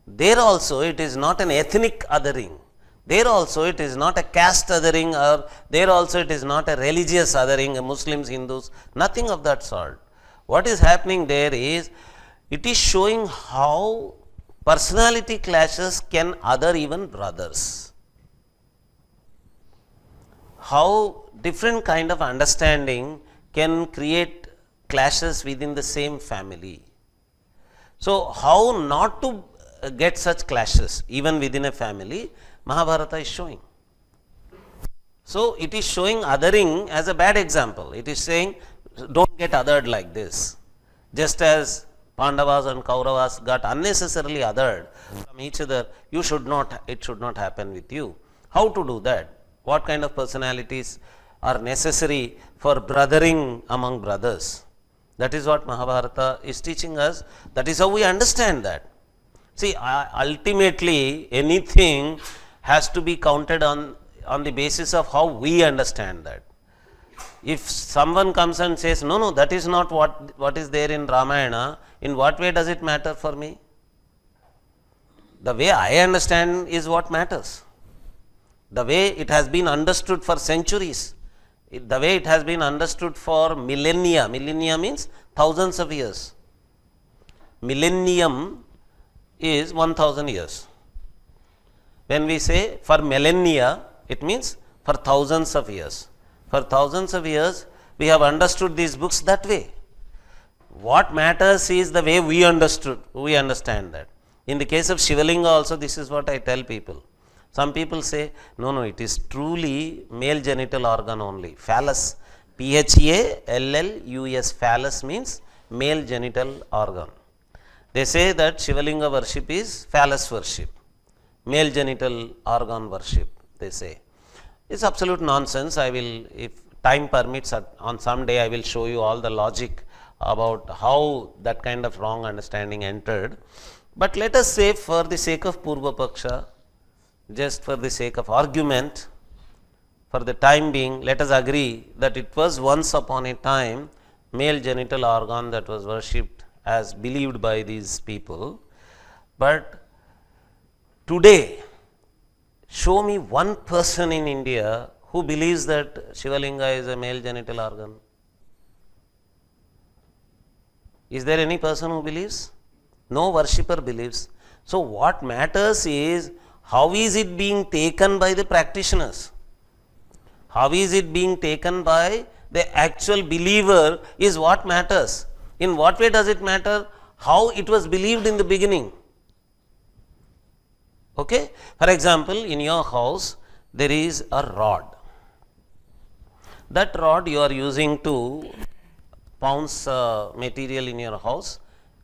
There also, it is not an ethnic othering. There also, it is not a caste othering, or there also, it is not a religious othering, Muslims, Hindus, nothing of that sort. What is happening there is, it is showing how personality clashes can other even brothers. How different kind of understanding can create clashes within the same family. So, how not to get such clashes even within a family, Mahabharata is showing. So, it is showing othering as a bad example. It is saying, don't get othered like this. Just as Pandavas and Kauravas got unnecessarily othered from each other, it should not happen with you. How to do that? What kind of personalities are necessary for brothering among brothers? That is what Mahabharata is teaching us. That is how we understand that. See, ultimately, anything has to be counted on the basis of how we understand that. If someone comes and says, no, that is not what is there in Ramayana, in what way does it matter for me? The way I understand is what matters. The way it has been understood for centuries, the way it has been understood for millennia. Millennia means thousands of years. Millennium is 1000 years. When we say for millennia, it means for thousands of years. For thousands of years, we have understood these books that way. What matters is the way we understand that. In the case of Shivalinga also, this is what I tell people. Some people say, no, it is truly male genital organ only. Phallus, Phallus, phallus means male genital organ. They say that Shivalinga worship is phallus worship, male genital organ worship, they say. It's absolute nonsense. I will, if time permits, on some day I will show you all the logic about how that kind of wrong understanding entered. But let us say, for the sake of Purva Paksha, just for the sake of argument, for the time being, let us agree that it was once upon a time male genital organ that was worshipped as believed by these people. But today, show me one person in India who believes that Shivalinga is a male genital organ. Is there any person who believes? No worshipper believes. So, what matters is how is it being taken by the practitioners? How is it being taken by The actual believer is what matters. In what way does it matter? How it was believed in the beginning. Okay? For example, in your house, there is a rod. That rod you are using to pounce material in your house,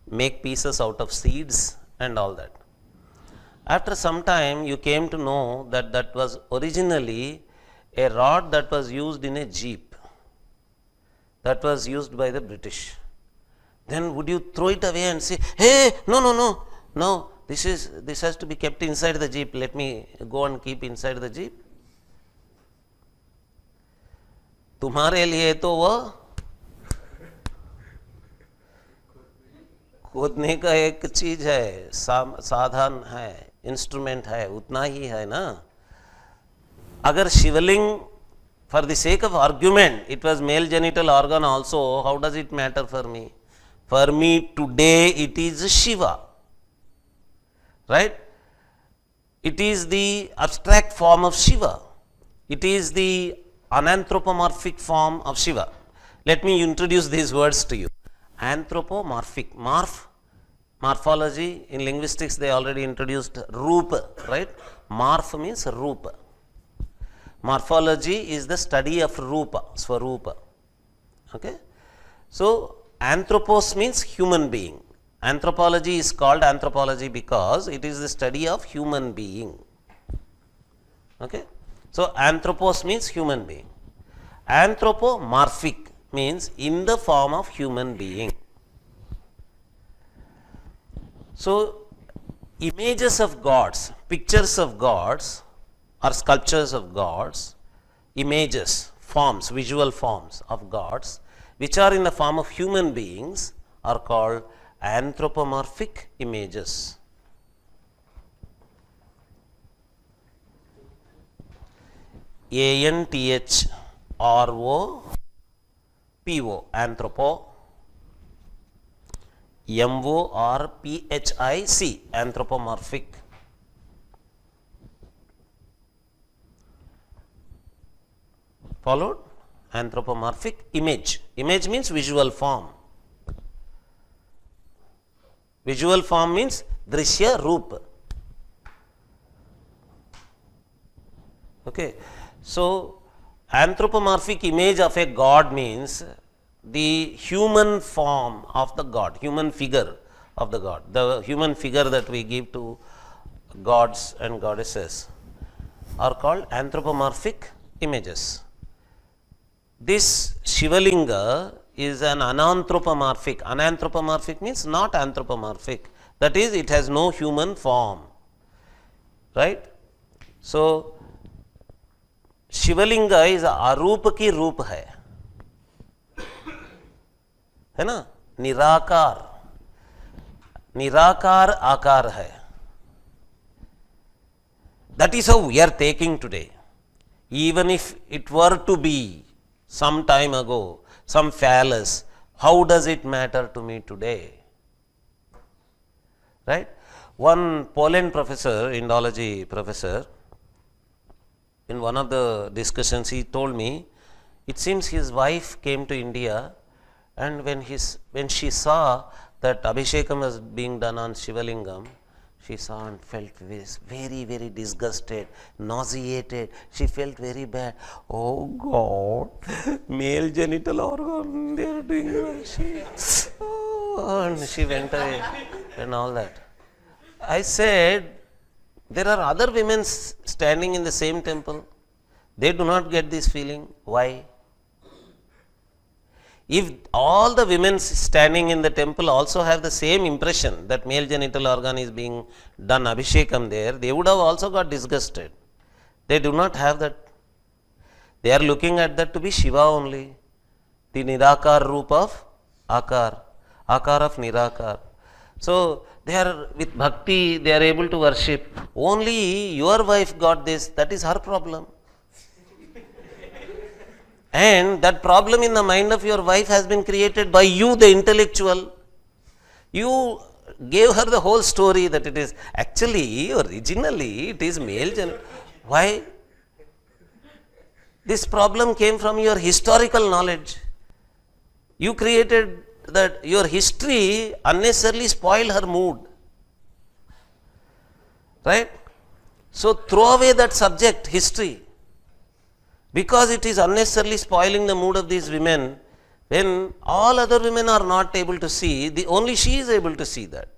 make pieces out of seeds and all that. After some time, you came to know that that was originally a rod that was used in a jeep, that was used by the British. Then would you throw it away and say, hey, no, this has to be kept inside the jeep, let me go and keep inside the jeep? तुम्हारे लिए तो वह खोदने का एक चीज है, साधन है, इंस्ट्रूमेंट है, उतना ही है ना. अगर शिवलिंग, for the sake of argument, it was male genital organ also, how does it matter for me? For me today it is Shiva, right? It is the abstract form of Shiva. It is the anthropomorphic form of Shiva. Let me introduce these words to you. Anthropomorphic, morphology, in linguistics they already introduced Rupa, right? Morph means Rupa. Morphology is the study of Rupa, Swarupa. Okay? So, anthropos means human being. Anthropology is called anthropology because it is the study of human being. Okay? So, anthropos means human being. Anthropomorphic means in the form of human being. So, images of gods, pictures of gods or sculptures of gods, images, forms, visual forms of gods which are in the form of human beings are called anthropomorphic images. ANTHROPO, anthropo, MORPHIC, anthropomorphic. Followed? Anthropomorphic image. Image means visual form. Visual form means drishya roop. Okay. So, anthropomorphic image of a god means the human form of the god, human figure of the god, the human figure that we give to gods and goddesses are called anthropomorphic images. This Shivalinga is an ananthropomorphic. Ananthropomorphic means not anthropomorphic. That is, it has no human form. Right? So, Shivalinga is अरूप की रूप है ना, निराकार, निराकार आकार है. That is how we are taking today. Even if it were to be some time ago, some phallus, how does it matter to me today? Right? One Poland professor, Indology professor, in one of the discussions he told me, it seems his wife came to India, and when she saw that Abhishekam was being done on Shivalingam, she saw and felt very, very disgusted, nauseated. She felt very bad. Oh God, male genital organ, they are doing this. Oh, and she went away and all that. I said, there are other women standing in the same temple. They do not get this feeling. Why? If all the women standing in the temple also have the same impression that male genital organ is being done Abhishekam there, they would have also got disgusted. They do not have that. They are looking at that to be Shiva only. The Nirakar Roop of Akar. Akar of Nirakar. So, they are with bhakti, they are able to worship. Only your wife got this, that is her problem. And that problem in the mind of your wife has been created by you, the intellectual. You gave her the whole story that it is actually, originally, it is male genital. Why? This problem came from your historical knowledge. You created that, your history unnecessarily spoiled her mood. Right? So throw away that subject, history, because it is unnecessarily spoiling the mood of these women when all other women are not able to see, only she is able to see that.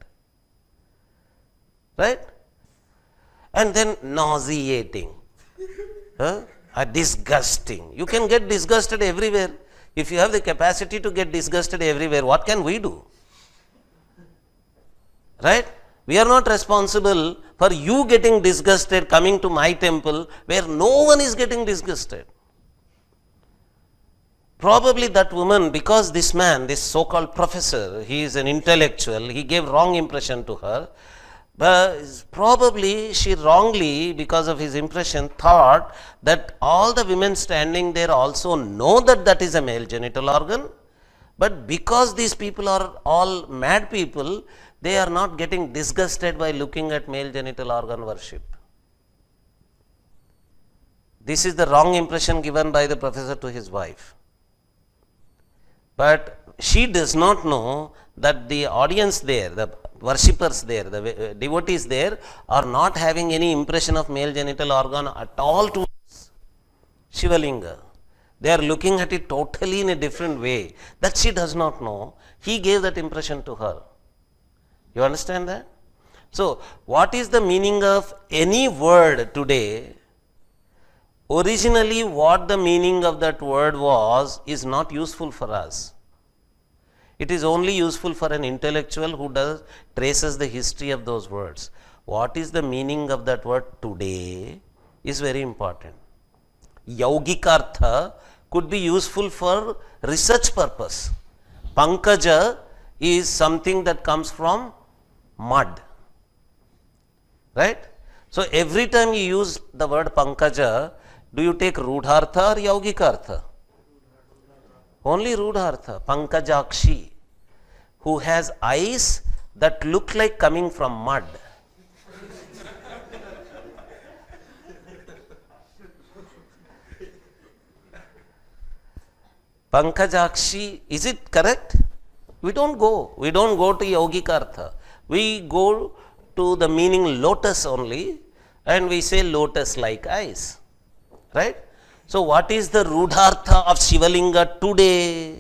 Right? And then nauseating, disgusting. You can get disgusted everywhere. If you have the capacity to get disgusted everywhere, what can we do? Right? We are not responsible for you getting disgusted coming to my temple where no one is getting disgusted. Probably that woman, because this man, this so-called professor, he is an intellectual, he gave wrong impression to her. But probably she wrongly, because of his impression, thought that all the women standing there also know that that is a male genital organ. But because these people are all mad people, they are not getting disgusted by looking at male genital organ worship. This is the wrong impression given by the professor to his wife. But she does not know that the audience there, the worshippers there, the devotees there are not having any impression of male genital organ at all towards Shiva Linga. They are looking at it totally in a different way. That she does not know. He gave that impression to her. You understand that? So, what is the meaning of any word today? Originally, what the meaning of that word was is not useful for us. It is only useful for an intellectual who traces the history of those words. What is the meaning of that word today is very important. Yaugikartha could be useful for research purpose. Pankaja is something that comes from mud. Right? So every time you use the word Pankaja, do you take Rudhartha or Yaugikartha? Only Rudhartha. Pankajakshi, who has eyes that look like coming from mud. Pankajakshi, is it correct? We don't go to Yaugikartha. We go to the meaning lotus only, and we say lotus like eyes. Right? So what is the Rudhartha of Shivalinga today?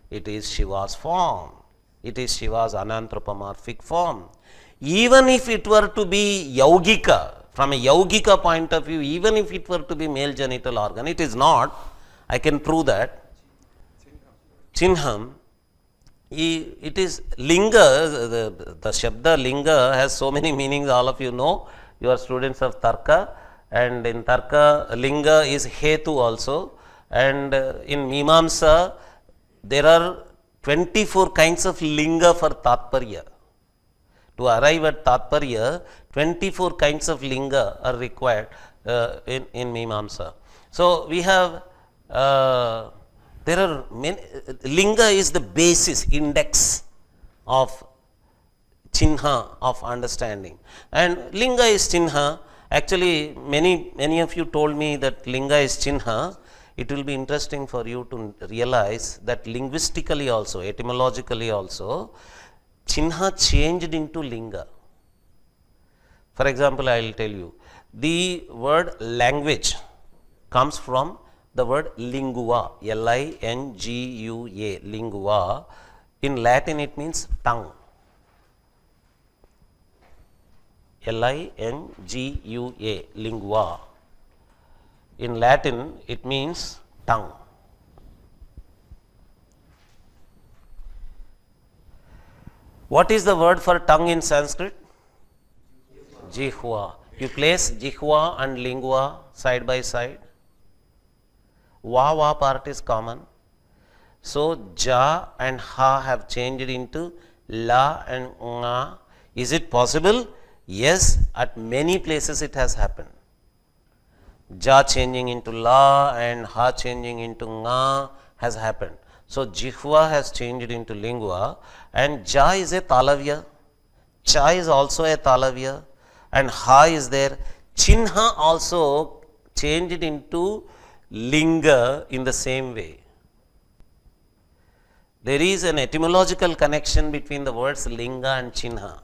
It is Shiva's form. It is Shiva's anthropomorphic form. Even if it were to be Yaugika, from a Yaugika point of view, even if it were to be male genital organ, it is not. I can prove that. Chinham. It is Linga, the Shabda Linga has so many meanings, all of you know. You are students of Tarka, and in Tarka, Linga is Hetu also, and in Mimamsa, there are 24 kinds of Linga for Tatparya. To arrive at Tatparya, 24 kinds of Linga are required in Mimamsa. So we have there are many. Linga is the basis, index of Chinha of understanding, and Linga is Chinha. Actually, many of you told me that Linga is Chinha. It will be interesting for you to realize that linguistically also, etymologically also, Chinha changed into Linga. For example, I will tell you, the word language comes from the word lingua, Lingua, lingua. In Latin it means tongue. Lingua, lingua. In Latin it means tongue. What is the word for tongue in Sanskrit? Jihva. You place Jihva and lingua side by side. Va part is common. So ja and ha have changed into la and nga. Is it possible? Yes, at many places it has happened. Ja changing into la and ha changing into nga has happened. So Jihva has changed into lingua, and ja is a talavya, cha is also a talavya, and ha is there. Chinha also changed into Linga in the same way. There is an etymological connection between the words Linga and Chinha.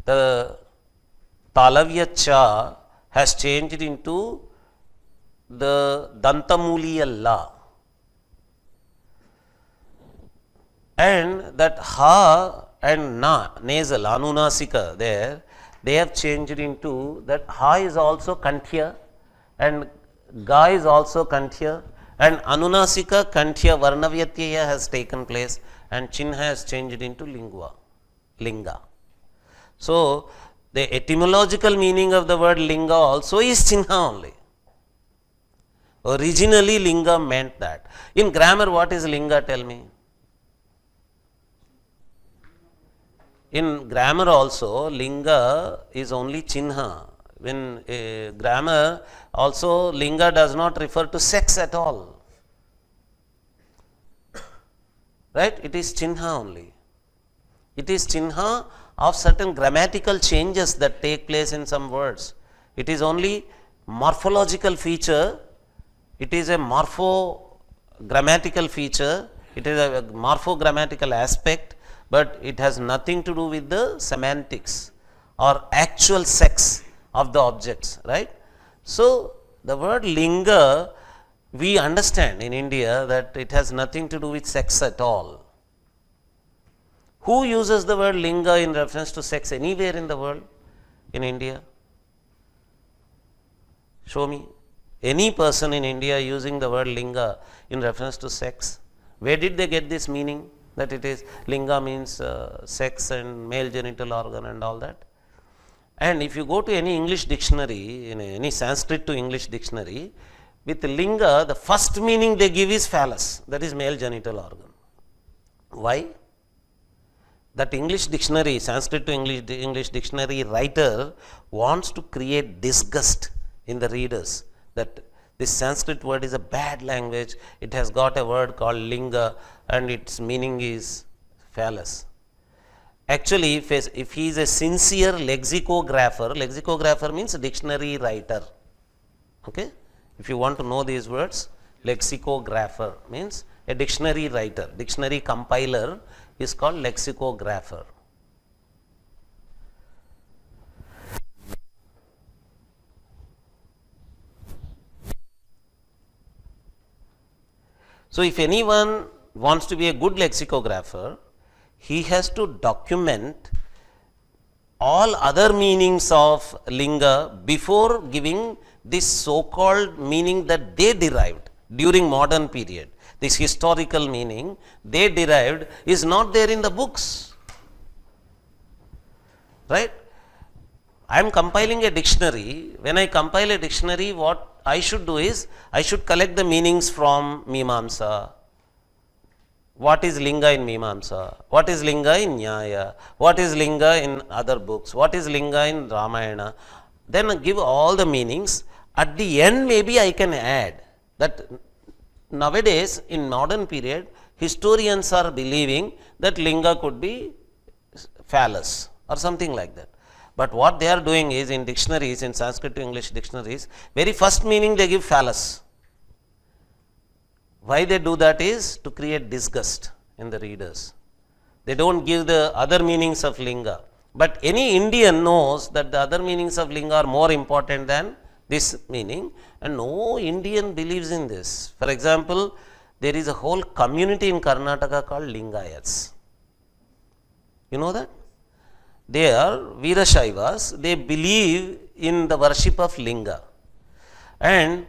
The Talavya Cha has changed into the Dantamuliya La. And that Ha and Na, nasal, Anunasika there, they have changed into that Ha is also Kanthya and Ga is also Kanthya and Anunasika Kanthya Varnavyatya has taken place and Chinha has changed into Linga. So, the etymological meaning of the word Linga also is Chinha only. Originally Linga meant that. In grammar, what is Linga? Tell me. In grammar also, Linga is only Chinha. In grammar also, Linga does not refer to sex at all. Right? It is Chinha only. It is Chinha of certain grammatical changes that take place in some words. It is only morphological feature. It is a morpho-grammatical feature. It is a morpho-grammatical aspect, but it has nothing to do with the semantics or actual sex of the objects, right? So, the word Linga, we understand in India that it has nothing to do with sex at all. Who uses the word Linga in reference to sex anywhere in the world? In India? Show me. Any person in India using the word Linga in reference to sex? Where did they get this meaning? That it is Linga means sex and male genital organ and all that. And if you go to any English dictionary, in any Sanskrit to English dictionary, with Linga, the first meaning they give is phallus, that is male genital organ. Why? That English dictionary, Sanskrit to English dictionary writer wants to create disgust in the readers that this Sanskrit word is a bad language, it has got a word called Linga and its meaning is phallus. Actually, if he is a sincere lexicographer means dictionary writer. Okay? If you want to know these words, lexicographer means a dictionary writer, dictionary compiler is called lexicographer. So, if anyone wants to be a good lexicographer, he has to document all other meanings of Linga before giving this so-called meaning that they derived during modern period. This historical meaning they derived is not there in the books, right? I am compiling a dictionary. When I compile a dictionary, what I should do is, I should collect the meanings from Mimamsa. What is Linga in Mimamsa? What is Linga in Nyaya? What is Linga in other books? What is Linga in Ramayana? Then I give all the meanings. At the end, maybe I can add that nowadays, in modern period, historians are believing that Linga could be phallus or something like that. But what they are doing is in dictionaries, in Sanskrit to English dictionaries, very first meaning they give phallus. Why they do that is to create disgust in the readers. They don't give the other meanings of Linga. But any Indian knows that the other meanings of Linga are more important than this meaning, and no Indian believes in this. For example, there is a whole community in Karnataka called Lingayats. You know that? They are Veerashaivas, they believe in the worship of Linga, and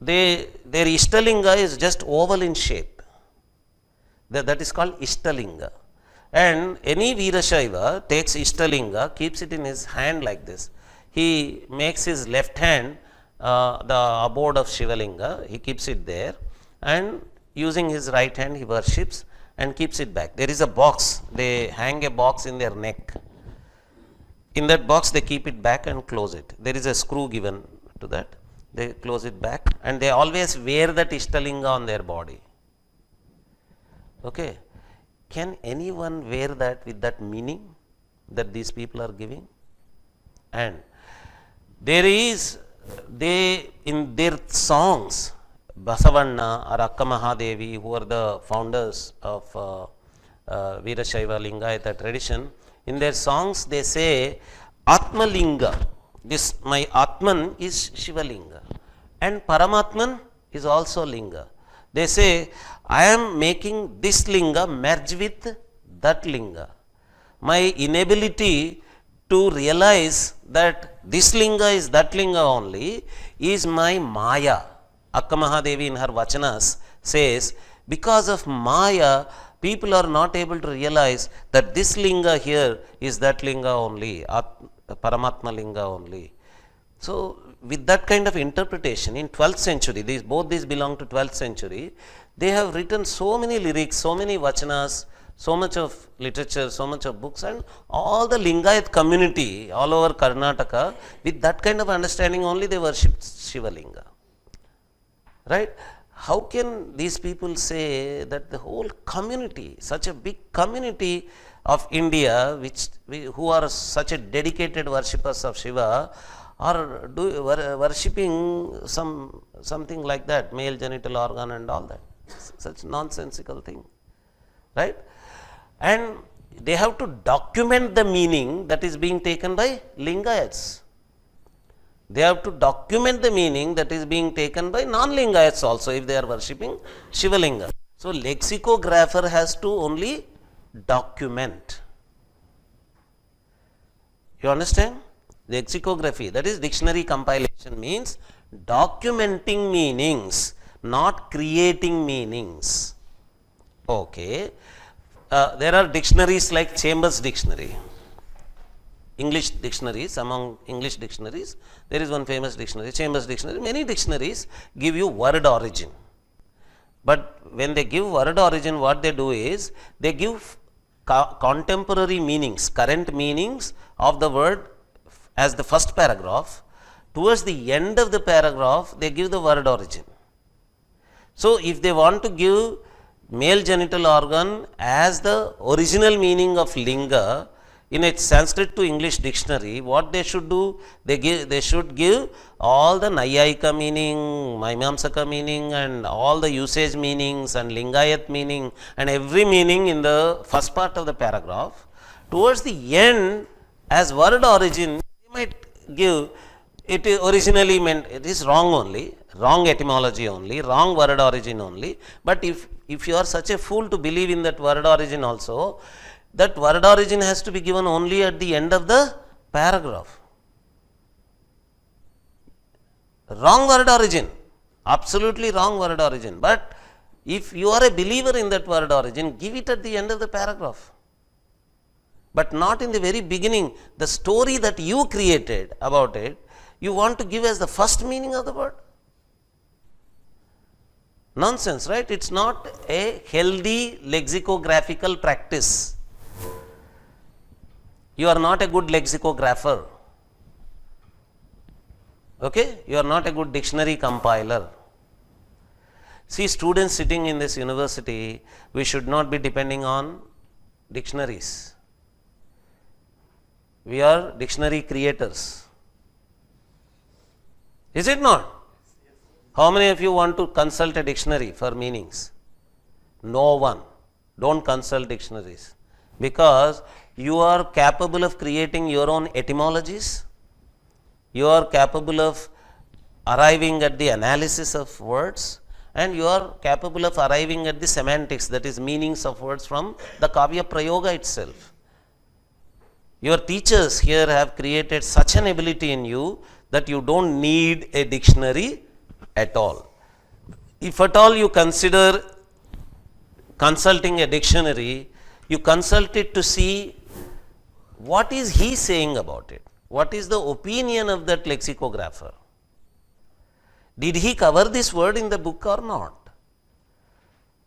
their Ishtalinga is just oval in shape, that is called Ishtalinga, and any Veerashaiva takes Ishtalinga, keeps it in his hand like this, he makes his left hand the abode of Shivalinga, he keeps it there, and using his right hand he worships and keeps it back. There is a box, they hang a box in their neck. In that box they keep it back and close it. There is a screw given to that. They close it back and they always wear that Ishtalinga on their body. Okay. Can anyone wear that with that meaning that these people are giving? And there is they in their songs, Basavanna or Akka Mahadevi, who are the founders of Veerashaiva Lingayata tradition, in their songs they say Atma Linga, this my Atman is Shiva Linga, and Paramatman is also Linga. They say I am making this Linga merge with that Linga. My inability to realize that this Linga is that Linga only is my Maya. Akka Mahadevi in her Vachanas says, because of Maya, people are not able to realize that this Linga here is that Linga only, Paramatma Linga only. So, with that kind of interpretation in 12th century, both these belong to 12th century, they have written so many lyrics, so many Vachanas, so much of literature, so much of books, and all the Lingayat community all over Karnataka, with that kind of understanding only they worship Shiva Linga. Right? How can these people say that the whole community, such a big community of India, who are such a dedicated worshippers of Shiva, are worshipping something like that, male genital organ and all that, such nonsensical thing, right? And they have to document the meaning that is being taken by Lingayats. They have to document the meaning that is being taken by non-Lingayats also if they are worshipping Shiva Linga. So, lexicographer has to only document. You understand? Lexicography, that is dictionary compilation, means documenting meanings, not creating meanings. Okay. There are dictionaries like Chambers Dictionary, English dictionaries. Among English dictionaries, there is one famous dictionary, Chambers Dictionary. Many dictionaries give you word origin. But when they give word origin, what they do is, they give contemporary meanings, current meanings of the word as the first paragraph. Towards the end of the paragraph, they give the word origin. So, if they want to give male genital organ as the original meaning of Linga in a Sanskrit to English dictionary, what they should do? They should give all the Nayayika meaning, Maimamsaka meaning, and all the usage meanings and Lingayat meaning and every meaning in the first part of the paragraph. Towards the end, as word origin, they might give it is originally meant, it is wrong only, wrong etymology only, wrong word origin only. But if you are such a fool to believe in that word origin also, that word origin has to be given only at the end of the paragraph. Wrong word origin, absolutely wrong word origin. But if you are a believer in that word origin, give it at the end of the paragraph. But not in the very beginning. The story that you created about it, you want to give as the first meaning of the word. Nonsense, right? It's not a healthy lexicographical practice. You are not a good lexicographer. Okay? You are not a good dictionary compiler. See, students sitting in this university, we should not be depending on dictionaries. We are dictionary creators. Is it not? How many of you want to consult a dictionary for meanings? No one. Don't consult dictionaries. Because you are capable of creating your own etymologies. You are capable of arriving at the analysis of words. And you are capable of arriving at the semantics, that is meanings of words from the Kavya Prayoga itself. Your teachers here have created such an ability in you that you don't need a dictionary at all. If at all you consider consulting a dictionary, you consult it to see what is he saying about it. What is the opinion of that lexicographer? Did he cover this word in the book or not?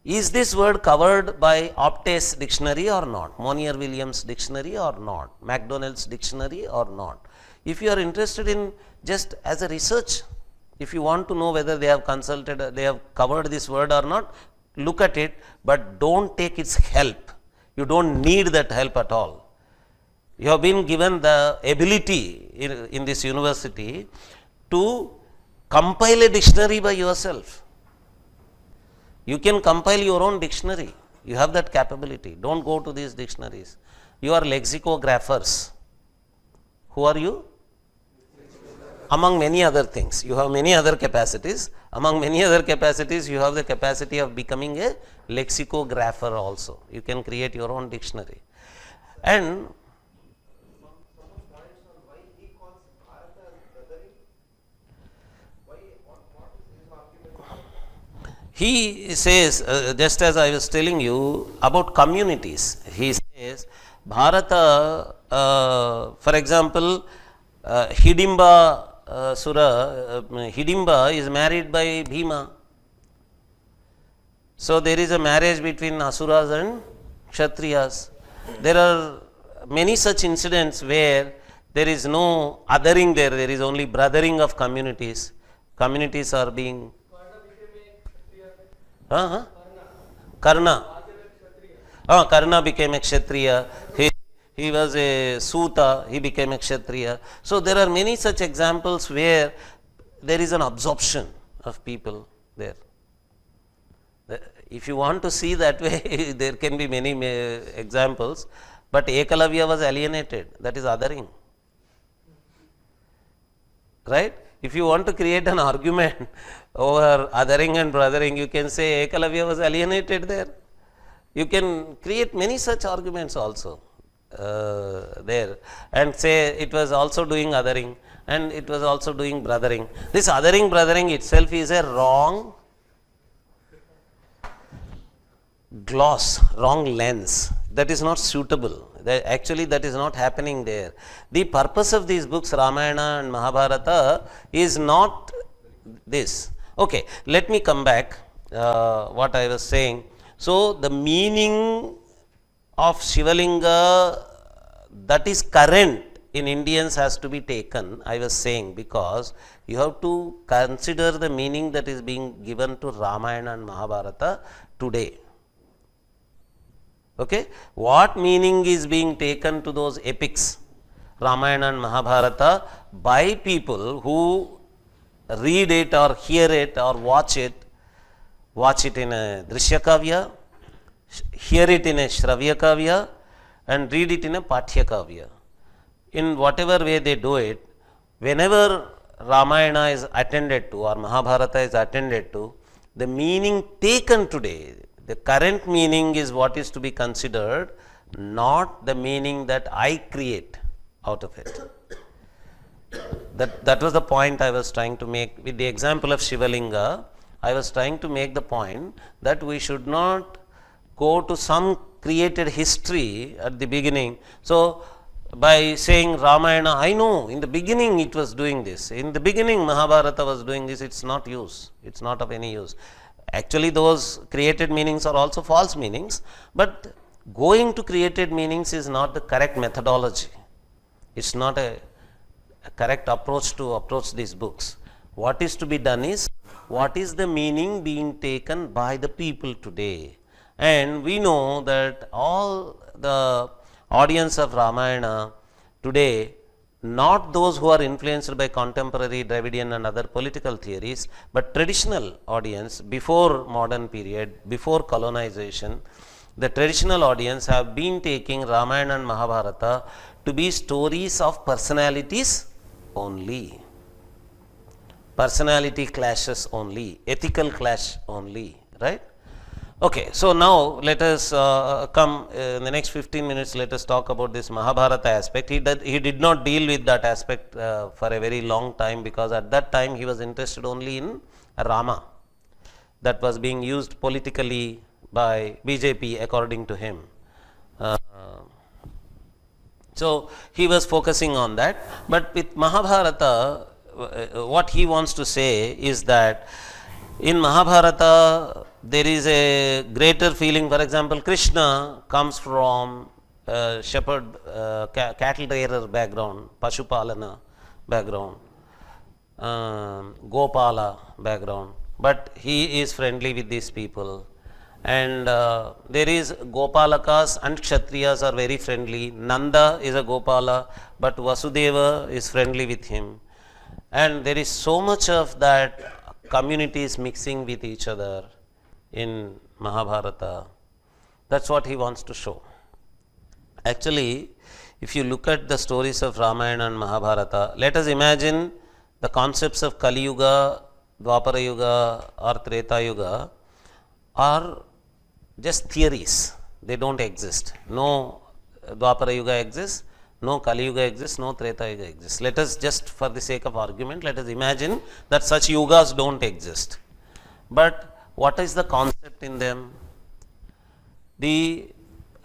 Is this word covered by Opta's dictionary or not? Monier-Williams dictionary or not? MacDonald's dictionary or not? If you are interested in just as a research, if you want to know whether they have consulted, they have covered this word or not, look at it, but don't take its help. You don't need that help at all. You have been given the ability in this university to compile a dictionary by yourself. You can compile your own dictionary. You have that capability. Don't go to these dictionaries. You are lexicographers. Who are you? Among many other things. You have many other capacities. Among many other capacities, you have the capacity of becoming a lexicographer also. You can create your own dictionary. And he says, just as I was telling you about communities, he says, Bharata, for example, Hidimba Sura, Hidimba is married by Bhima. So there is a marriage between Asuras and Kshatriyas. There are many such incidents where there is no othering there, there is only brothering of communities. Communities are being. Karna. Karna became a Kshatriya. He was a Suta, he became a Kshatriya. So there are many such examples where there is an absorption of people there. If you want to see that way, there can be many examples, but Ekalavya was alienated, that is othering. Right? If you want to create an argument over othering and brothering, you can say Ekalavya was alienated there. You can create many such arguments also there and say it was also doing othering and it was also doing brothering. This othering, brothering itself is a wrong gloss, wrong lens. That is not suitable. Actually, that is not happening there. The purpose of these books, Ramayana and Mahabharata, is not this. Okay, let me come back what I was saying. So, the meaning of Shivalinga that is current in Indians has to be taken, I was saying, because you have to consider the meaning that is being given to Ramayana and Mahabharata today. Okay, what meaning is being taken to those epics, Ramayana and Mahabharata, by people who read it or hear it or watch it in a Drishya Kavya, hear it in a Shravya Kavya and read it in a Pathya Kavya. In whatever way they do it, whenever Ramayana is attended to or Mahabharata is attended to, the meaning taken today, the current meaning is what is to be considered, not the meaning that I create out of it. That was the point I was trying to make. With the example of Shivalinga, I was trying to make the point that we should not go to some created history at the beginning. So, by saying Ramayana, I know in the beginning it was doing this, in the beginning Mahabharata was doing this, it is not use, it is not of any use. Actually, those created meanings are also false meanings, but going to created meanings is not the correct methodology. It is not a correct approach to approach these books. What is to be done is, what is the meaning being taken by the people today? And we know that all the audience of Ramayana today, not those who are influenced by contemporary Dravidian and other political theories, but traditional audience before modern period, before colonization, the traditional audience have been taking Ramayana and Mahabharata to be stories of personalities only, personality clashes only, ethical clash only, right? Okay, so now let us come in the next 15 minutes, let us talk about this Mahabharata aspect. He did not deal with that aspect for a very long time, because at that time he was interested only in Rama, that was being used politically by BJP according to him. So he was focusing on that, but with Mahabharata, what he wants to say is that in Mahabharata there is a greater feeling. For example, Krishna comes from shepherd, cattle rearer background, Pashupalana background, Gopala background, but he is friendly with these people. And there is Gopalakas and Kshatriyas are very friendly. Nanda is a Gopala, but Vasudeva is friendly with him. and there is so much of that communities mixing with each other in Mahabharata. That's what he wants to show. Actually, if you look at the stories of Ramayana and Mahabharata, let us imagine the concepts of Kali Yuga, Dwapara Yuga or Treta Yuga are just theories. They don't exist. No Dwapara Yuga exists, no Kali Yuga exists, no Treta Yuga exists. Let us just, for the sake of argument, let us imagine that such yugas don't exist. But what is the concept in them? The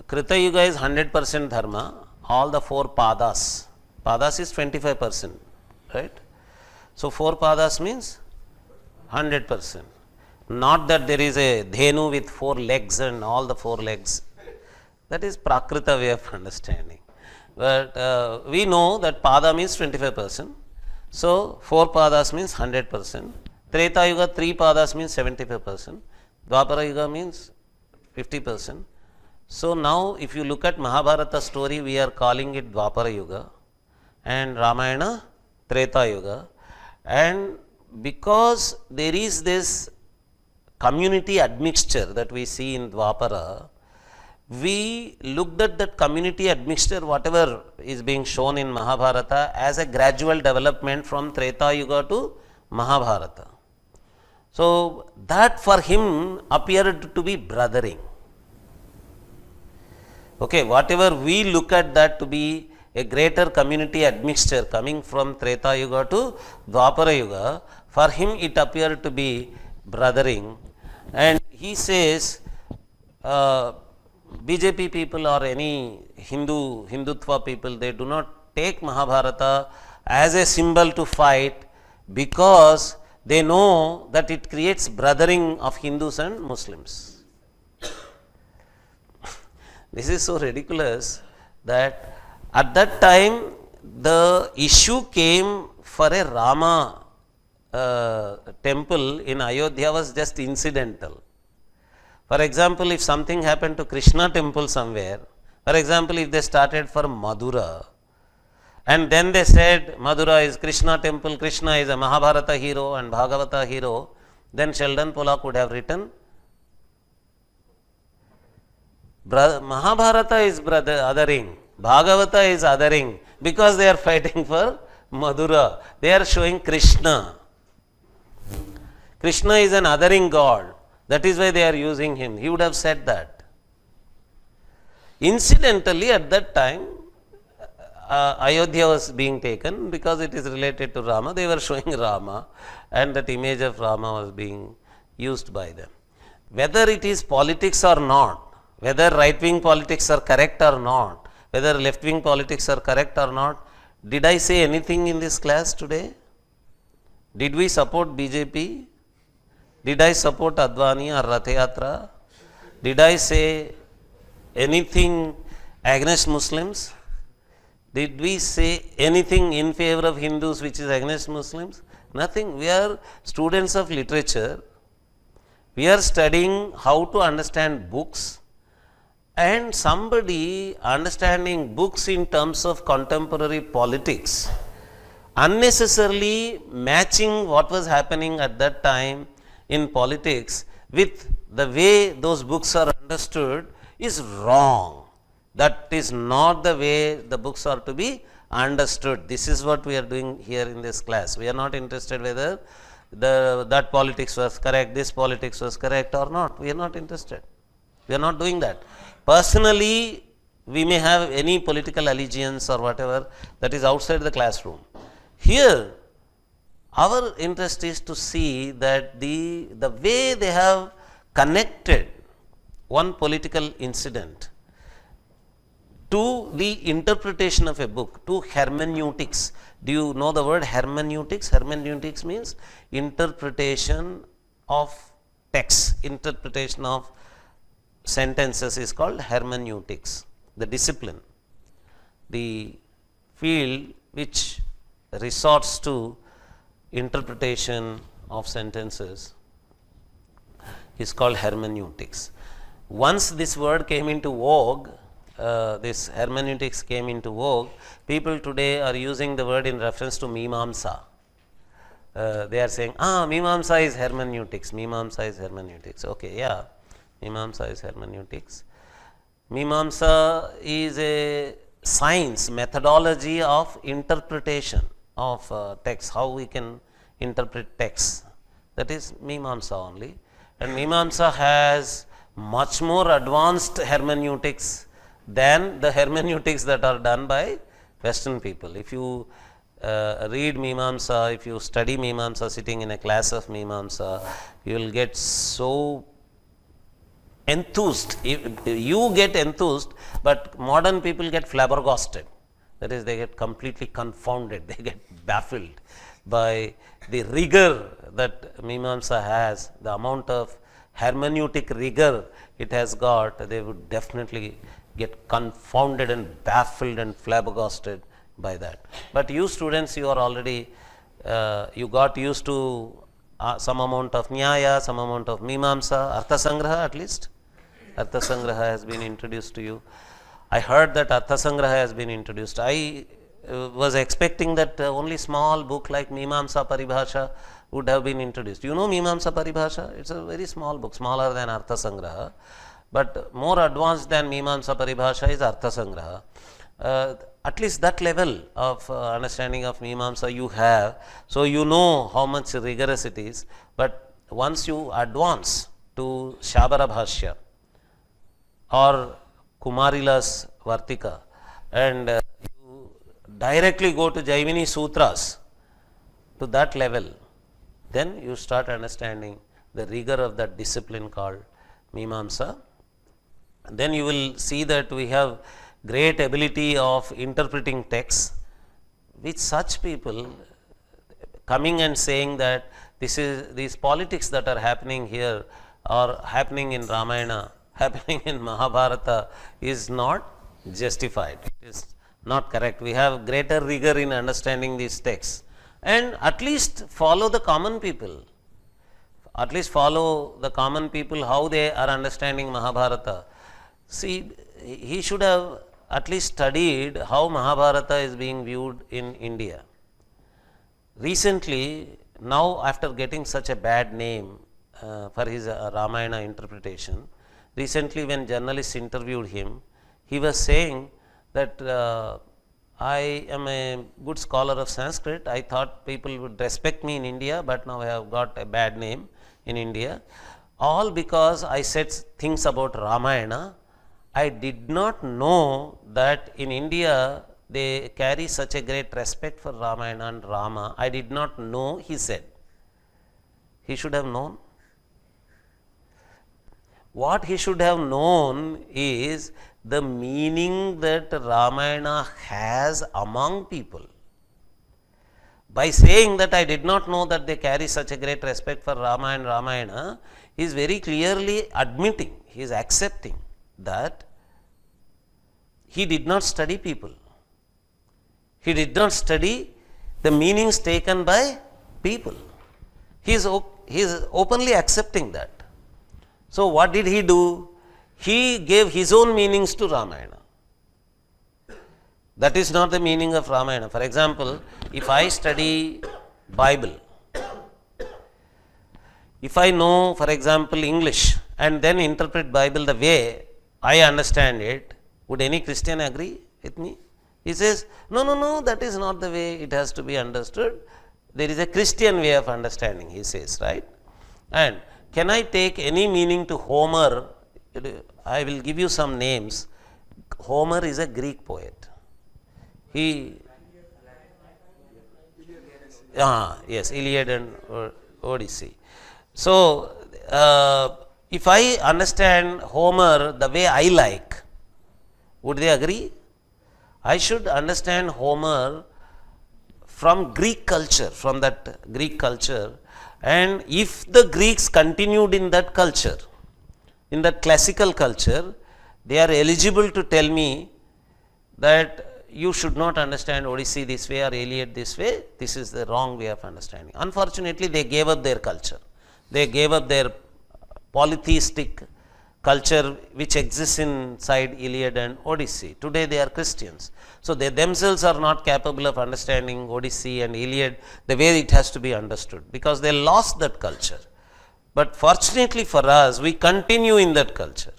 Krita Yuga is 100% dharma, all the 4 padas. Padas is 25%, right? So 4 padas means 100%. Not that there is a dhenu with 4 legs and all the 4 legs. That is Prakrita way of understanding. But we know that pada means 25%. So 4 padas means 100%. Treta Yuga 3 padas means 75%. Dwapara Yuga means 50%. So now if you look at Mahabharata story, we are calling it Dwapara Yuga and Ramayana Treta Yuga. And because there is this community admixture that we see in Dwapara, we looked at that community admixture, whatever is being shown in Mahabharata, as a gradual development from Treta Yuga to Mahabharata. So that for him appeared to be brothering. Okay, whatever we look at that to be a greater community admixture coming from Treta Yuga to Dwapara Yuga, for him it appeared to be brothering. And he says, BJP people or any Hindutva people, they do not take Mahabharata as a symbol to fight because they know that it creates brothering of Hindus and Muslims. This is so ridiculous that at that time the issue came for a Rama temple in Ayodhya was just incidental. For example, if something happened to Krishna temple somewhere, for example, if they started for Madura and then they said Madura is Krishna temple, Krishna is a Mahabharata hero and Bhagavata hero, then Sheldon Pollock would have written Mahabharata is othering, Bhagavata is othering because they are fighting for Madura. They are showing Krishna. Krishna is an othering god. That is why they are using him. He would have said that. Incidentally, at that time, Ayodhya was being taken because it is related to Rama. They were showing Rama and that image of Rama was being used by them. Whether it is politics or not, whether right-wing politics are correct or not, whether left-wing politics are correct or not, did I say anything in this class today? Did we support BJP? Did I support Advani or Rath Yatra? Did I say anything against Muslims? Did we say anything in favor of Hindus which is against Muslims? Nothing. We are students of literature. We are studying how to understand books, and somebody understanding books in terms of contemporary politics, unnecessarily matching what was happening at that time in politics with the way those books are understood is wrong. That is not the way the books are to be understood. This is what we are doing here in this class. We are not interested whether that politics was correct, this politics was correct or not. We are not interested. We are not doing that. Personally, we may have any political allegiance or whatever that is outside the classroom. Here, our interest is to see that the way they have connected one political incident to the interpretation of a book, to hermeneutics. Do you know the word hermeneutics? Hermeneutics means interpretation of text, interpretation of sentences is called hermeneutics, the discipline, the field which resorts to interpretation of sentences is called hermeneutics. Once this word came into vogue, this hermeneutics came into vogue, people today are using the word in reference to Mimamsa. they are saying, Mimamsa is hermeneutics, Mimamsa is hermeneutics. Okay, yeah, Mimamsa is hermeneutics. Mimamsa is a science, methodology of interpretation of text, how we can interpret text. That is Mimamsa only. And Mimamsa has much more advanced hermeneutics than the hermeneutics that are done by Western people. If you read Mimamsa, if you study Mimamsa sitting in a class of Mimamsa, you will get so enthused. You get enthused, but modern people get flabbergasted. That is, they get completely confounded, they get baffled by the rigor that Mimamsa has, the amount of hermeneutic rigor it has got. They would definitely get confounded and baffled and flabbergasted by that. But you students, you are already, you got used to some amount of Nyaya, some amount of Mimamsa, Artha Sangraha at least. Artha Sangraha has been introduced to you. I heard that Artha Sangraha has been introduced. I was expecting that only small book like Mimamsa Paribhasha would have been introduced. You know Mimamsa Paribhasha? It's a very small book, smaller than Artha Sangraha, but more advanced than Mimamsa Paribhasha is Artha Sangraha. At least that level of understanding of Mimamsa you have, so you know how much rigorous it is. But once you advance to Shabara Bhashya or Kumarila's Vartika and you directly go to Jaivini Sutras, to that level, then you start understanding the rigor of that discipline called Mimamsa. Then you will see that we have great ability of interpreting texts. With such people coming and saying that these politics that are happening here or happening in Ramayana, happening in Mahabharata is not justified. It is not correct. We have greater rigor in understanding these texts, and at least follow the common people. At least follow the common people how they are understanding Mahabharata. See, he should have at least studied how Mahabharata is being viewed in India. Recently, now after getting such a bad name for his Ramayana interpretation, recently when journalists interviewed him, he was saying that I am a good scholar of Sanskrit. I thought people would respect me in India, but now I have got a bad name in India. All because I said things about Ramayana. I did not know that in India they carry such a great respect for Ramayana and Rama. I did not know, he said. He should have known. What he should have known is the meaning that Ramayana has among people. By saying that I did not know that they carry such a great respect for Rama and Ramayana, he is very clearly admitting, he is accepting that he did not study people. He did not study the meanings taken by people. He is openly accepting that. So what did he do? He gave his own meanings to Ramayana. That is not the meaning of Ramayana. For example, if I study Bible, if I know, for example, English and then interpret Bible the way I understand it, would any Christian agree with me? He says, no, that is not the way it has to be understood. There is a Christian way of understanding, he says, right? And can I take any meaning to Homer? I will give you some names. Homer is a Greek poet. Yes, Iliad and Odyssey. So, if I understand Homer the way I like, would they agree? I should understand Homer from Greek culture, from that Greek culture, and if the Greeks continued in that culture, in that classical culture, they are eligible to tell me that you should not understand Odyssey this way or Iliad this way, this is the wrong way of understanding. Unfortunately, they gave up their culture. They gave up their polytheistic culture which exists inside Iliad and Odyssey. Today they are Christians. So they themselves are not capable of understanding Odyssey and Iliad the way it has to be understood, because they lost that culture. But fortunately for us, we continue in that culture.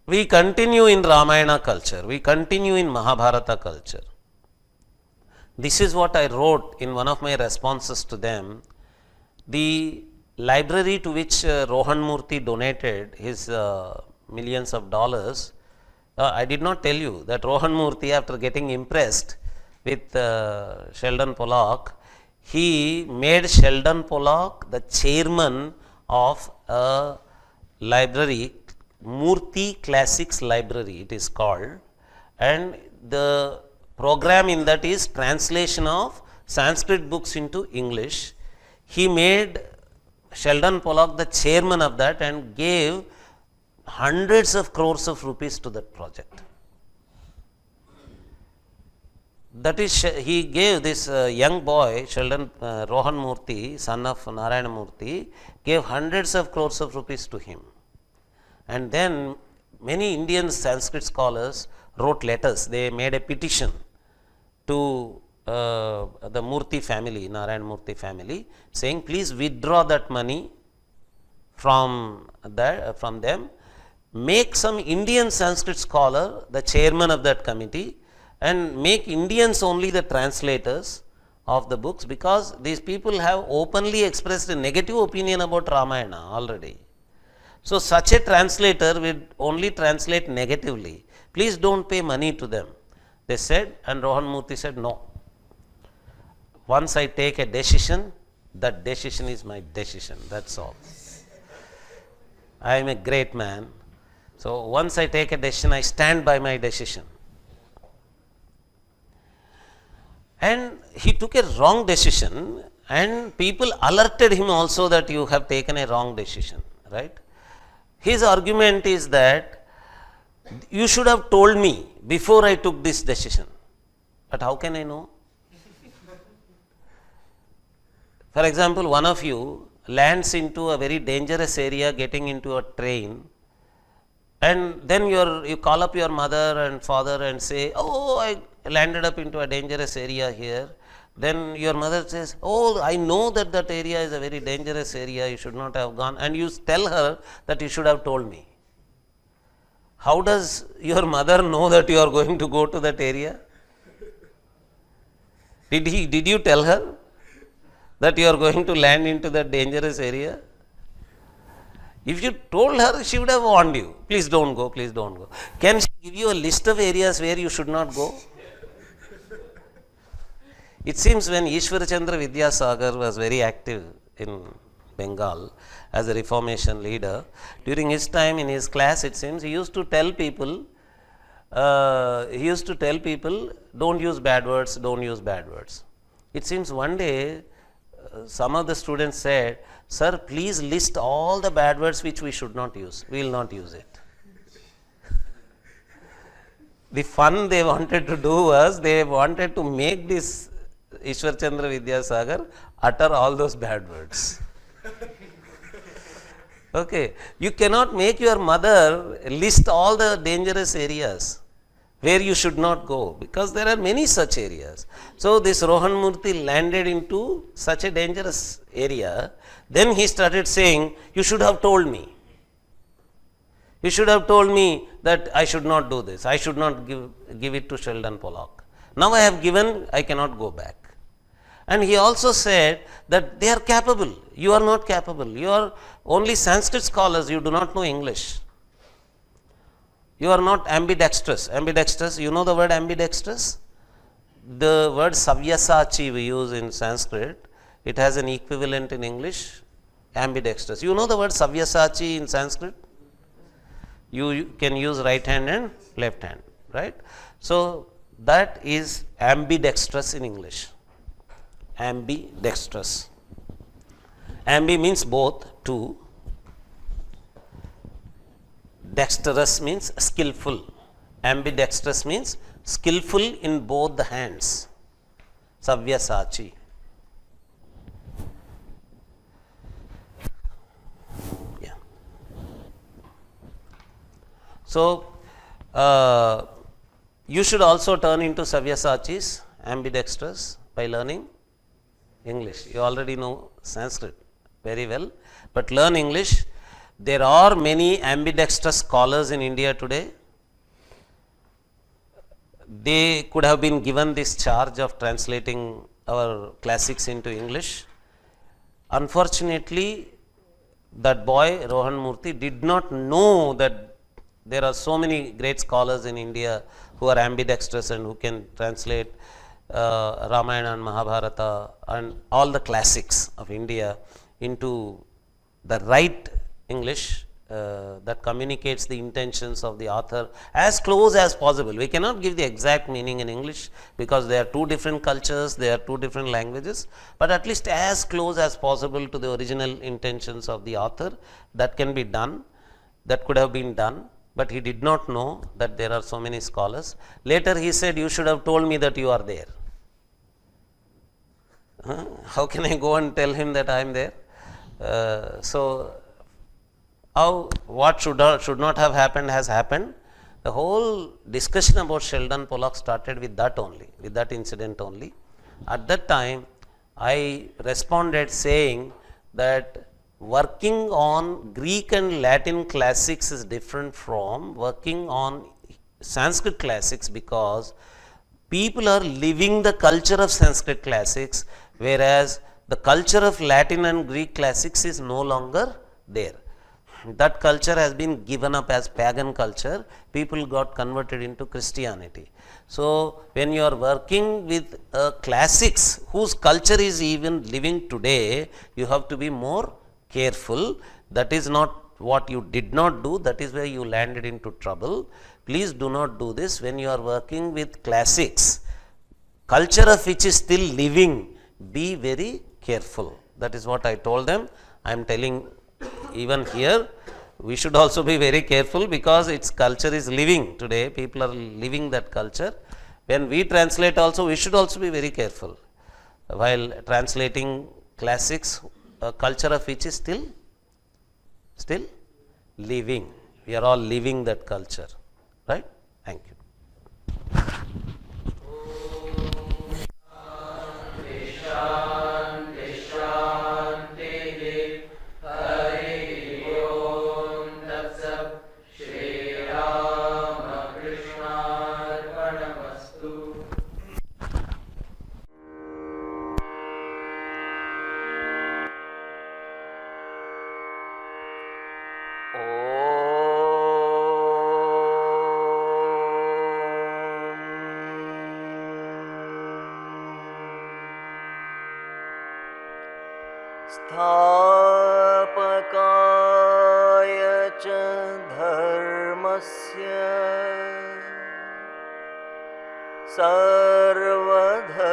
We continue in Ramayana culture. We continue in Mahabharata culture. This is what I wrote in one of my responses to them. The library to which Rohan Murthy donated his millions of dollars, I did not tell you that Rohan Murthy, after getting impressed with Sheldon Pollock, he made Sheldon Pollock the chairman of a library, Murthy Classics Library it is called, and the program in that is translation of Sanskrit books into English. He made Sheldon Pollock the chairman of that and gave hundreds of crores of rupees to that project. That is, he gave this young boy, Sheldon Rohan Murthy, son of Narayana Murthy, gave hundreds of crores of rupees to him. And then many Indian Sanskrit scholars wrote letters. They made a petition to the Murthy family, Narayana Murthy family, saying, please withdraw that money from them, make some Indian Sanskrit scholar the chairman of that committee, and make Indians only the translators of the books, because these people have openly expressed a negative opinion about Ramayana already. So such a translator will only translate negatively. Please don't pay money to them. They said, and Rohan Murthy said, no. Once I take a decision, that decision is my decision. That's all. I am a great man. So once I take a decision, I stand by my decision. And he took a wrong decision, and people alerted him also that you have taken a wrong decision, right? His argument is that you should have told me before I took this decision. But how can I know? For example, one of you lands into a very dangerous area getting into a train, and then you call up your mother and father and say, oh, I landed up into a dangerous area here. Then your mother says, oh, I know that that area is a very dangerous area, you should not have gone, and you tell her that you should have told me. How does your mother know that you are going to go to that area? Did you tell her that you are going to land into that dangerous area? If you told her, she would have warned you. Please don't go, please don't go. Can she give you a list of areas where you should not go? It seems when Ishwar Chandra Vidyasagar was very active in Bengal as a Reformation leader, during his time in his class, it seems he used to tell people, don't use bad words, don't use bad words. It seems one day, some of the students said, sir, please list all the bad words which we should not use. We will not use it. The fun they wanted to do was, they wanted to make this Ishwar Chandra Vidyasagar utter all those bad words. Okay, you cannot make your mother list all the dangerous areas where you should not go, because there are many such areas. So this Rohan Murthy landed into such a dangerous area. Then he started saying, you should have told me. You should have told me that I should not do this. I should not give it to Sheldon Pollock. Now I have given, I cannot go back. And he also said that they are capable. You are not capable. You are only Sanskrit scholars. You do not know English. You are not ambidextrous. Ambidextrous, you know the word ambidextrous? The word Savyasachi we use in Sanskrit. It has an equivalent in English, ambidextrous. You know the word Savyasachi in Sanskrit? You can use right hand and left hand, right? So that is ambidextrous in English. Ambidextrous. Ambi means both, two. Dexterous means skillful. Ambidextrous means skillful in both the hands. Savyasachi. Yeah. So, you should also turn into Savyasachis, ambidextrous, by learning English. You already know Sanskrit very well, but learn English. There are many ambidextrous scholars in India today. They could have been given this charge of translating our classics into English. Unfortunately, that boy Rohan Murthy did not know that there are so many great scholars in India who are ambidextrous and who can translate Ramayana and Mahabharata and all the classics of India into the right English that communicates the intentions of the author as close as possible. We cannot give the exact meaning in English because they are two different cultures, they are two different languages, but at least as close as possible to the original intentions of the author. That can be done, that could have been done, but he did not know that there are so many scholars. Later he said, you should have told me that you are there. How can I go and tell him that I am there? What should not have happened has happened. The whole discussion about Sheldon Pollock started with that only, with that incident only. At that time, I responded saying that working on Greek and Latin classics is different from working on Sanskrit classics, because people are living the culture of Sanskrit classics, whereas the culture of Latin and Greek classics is no longer there. That culture has been given up as pagan culture. People got converted into Christianity. So, when you are working with classics whose culture is even living today, you have to be more careful. That is not what you did not do, that is where you landed into trouble. Please do not do this when you are working with classics, culture of which is still living. Be very careful. That is what I told them. I am telling even here, we should also be very careful because its culture is living today. People are living that culture. When we translate also, we should also be very careful while translating classics, a culture of which is still living. We are all living that culture, right? Thank you. स्थापकाय च धर्मस्य सर्वधर्मस्वरूपिणे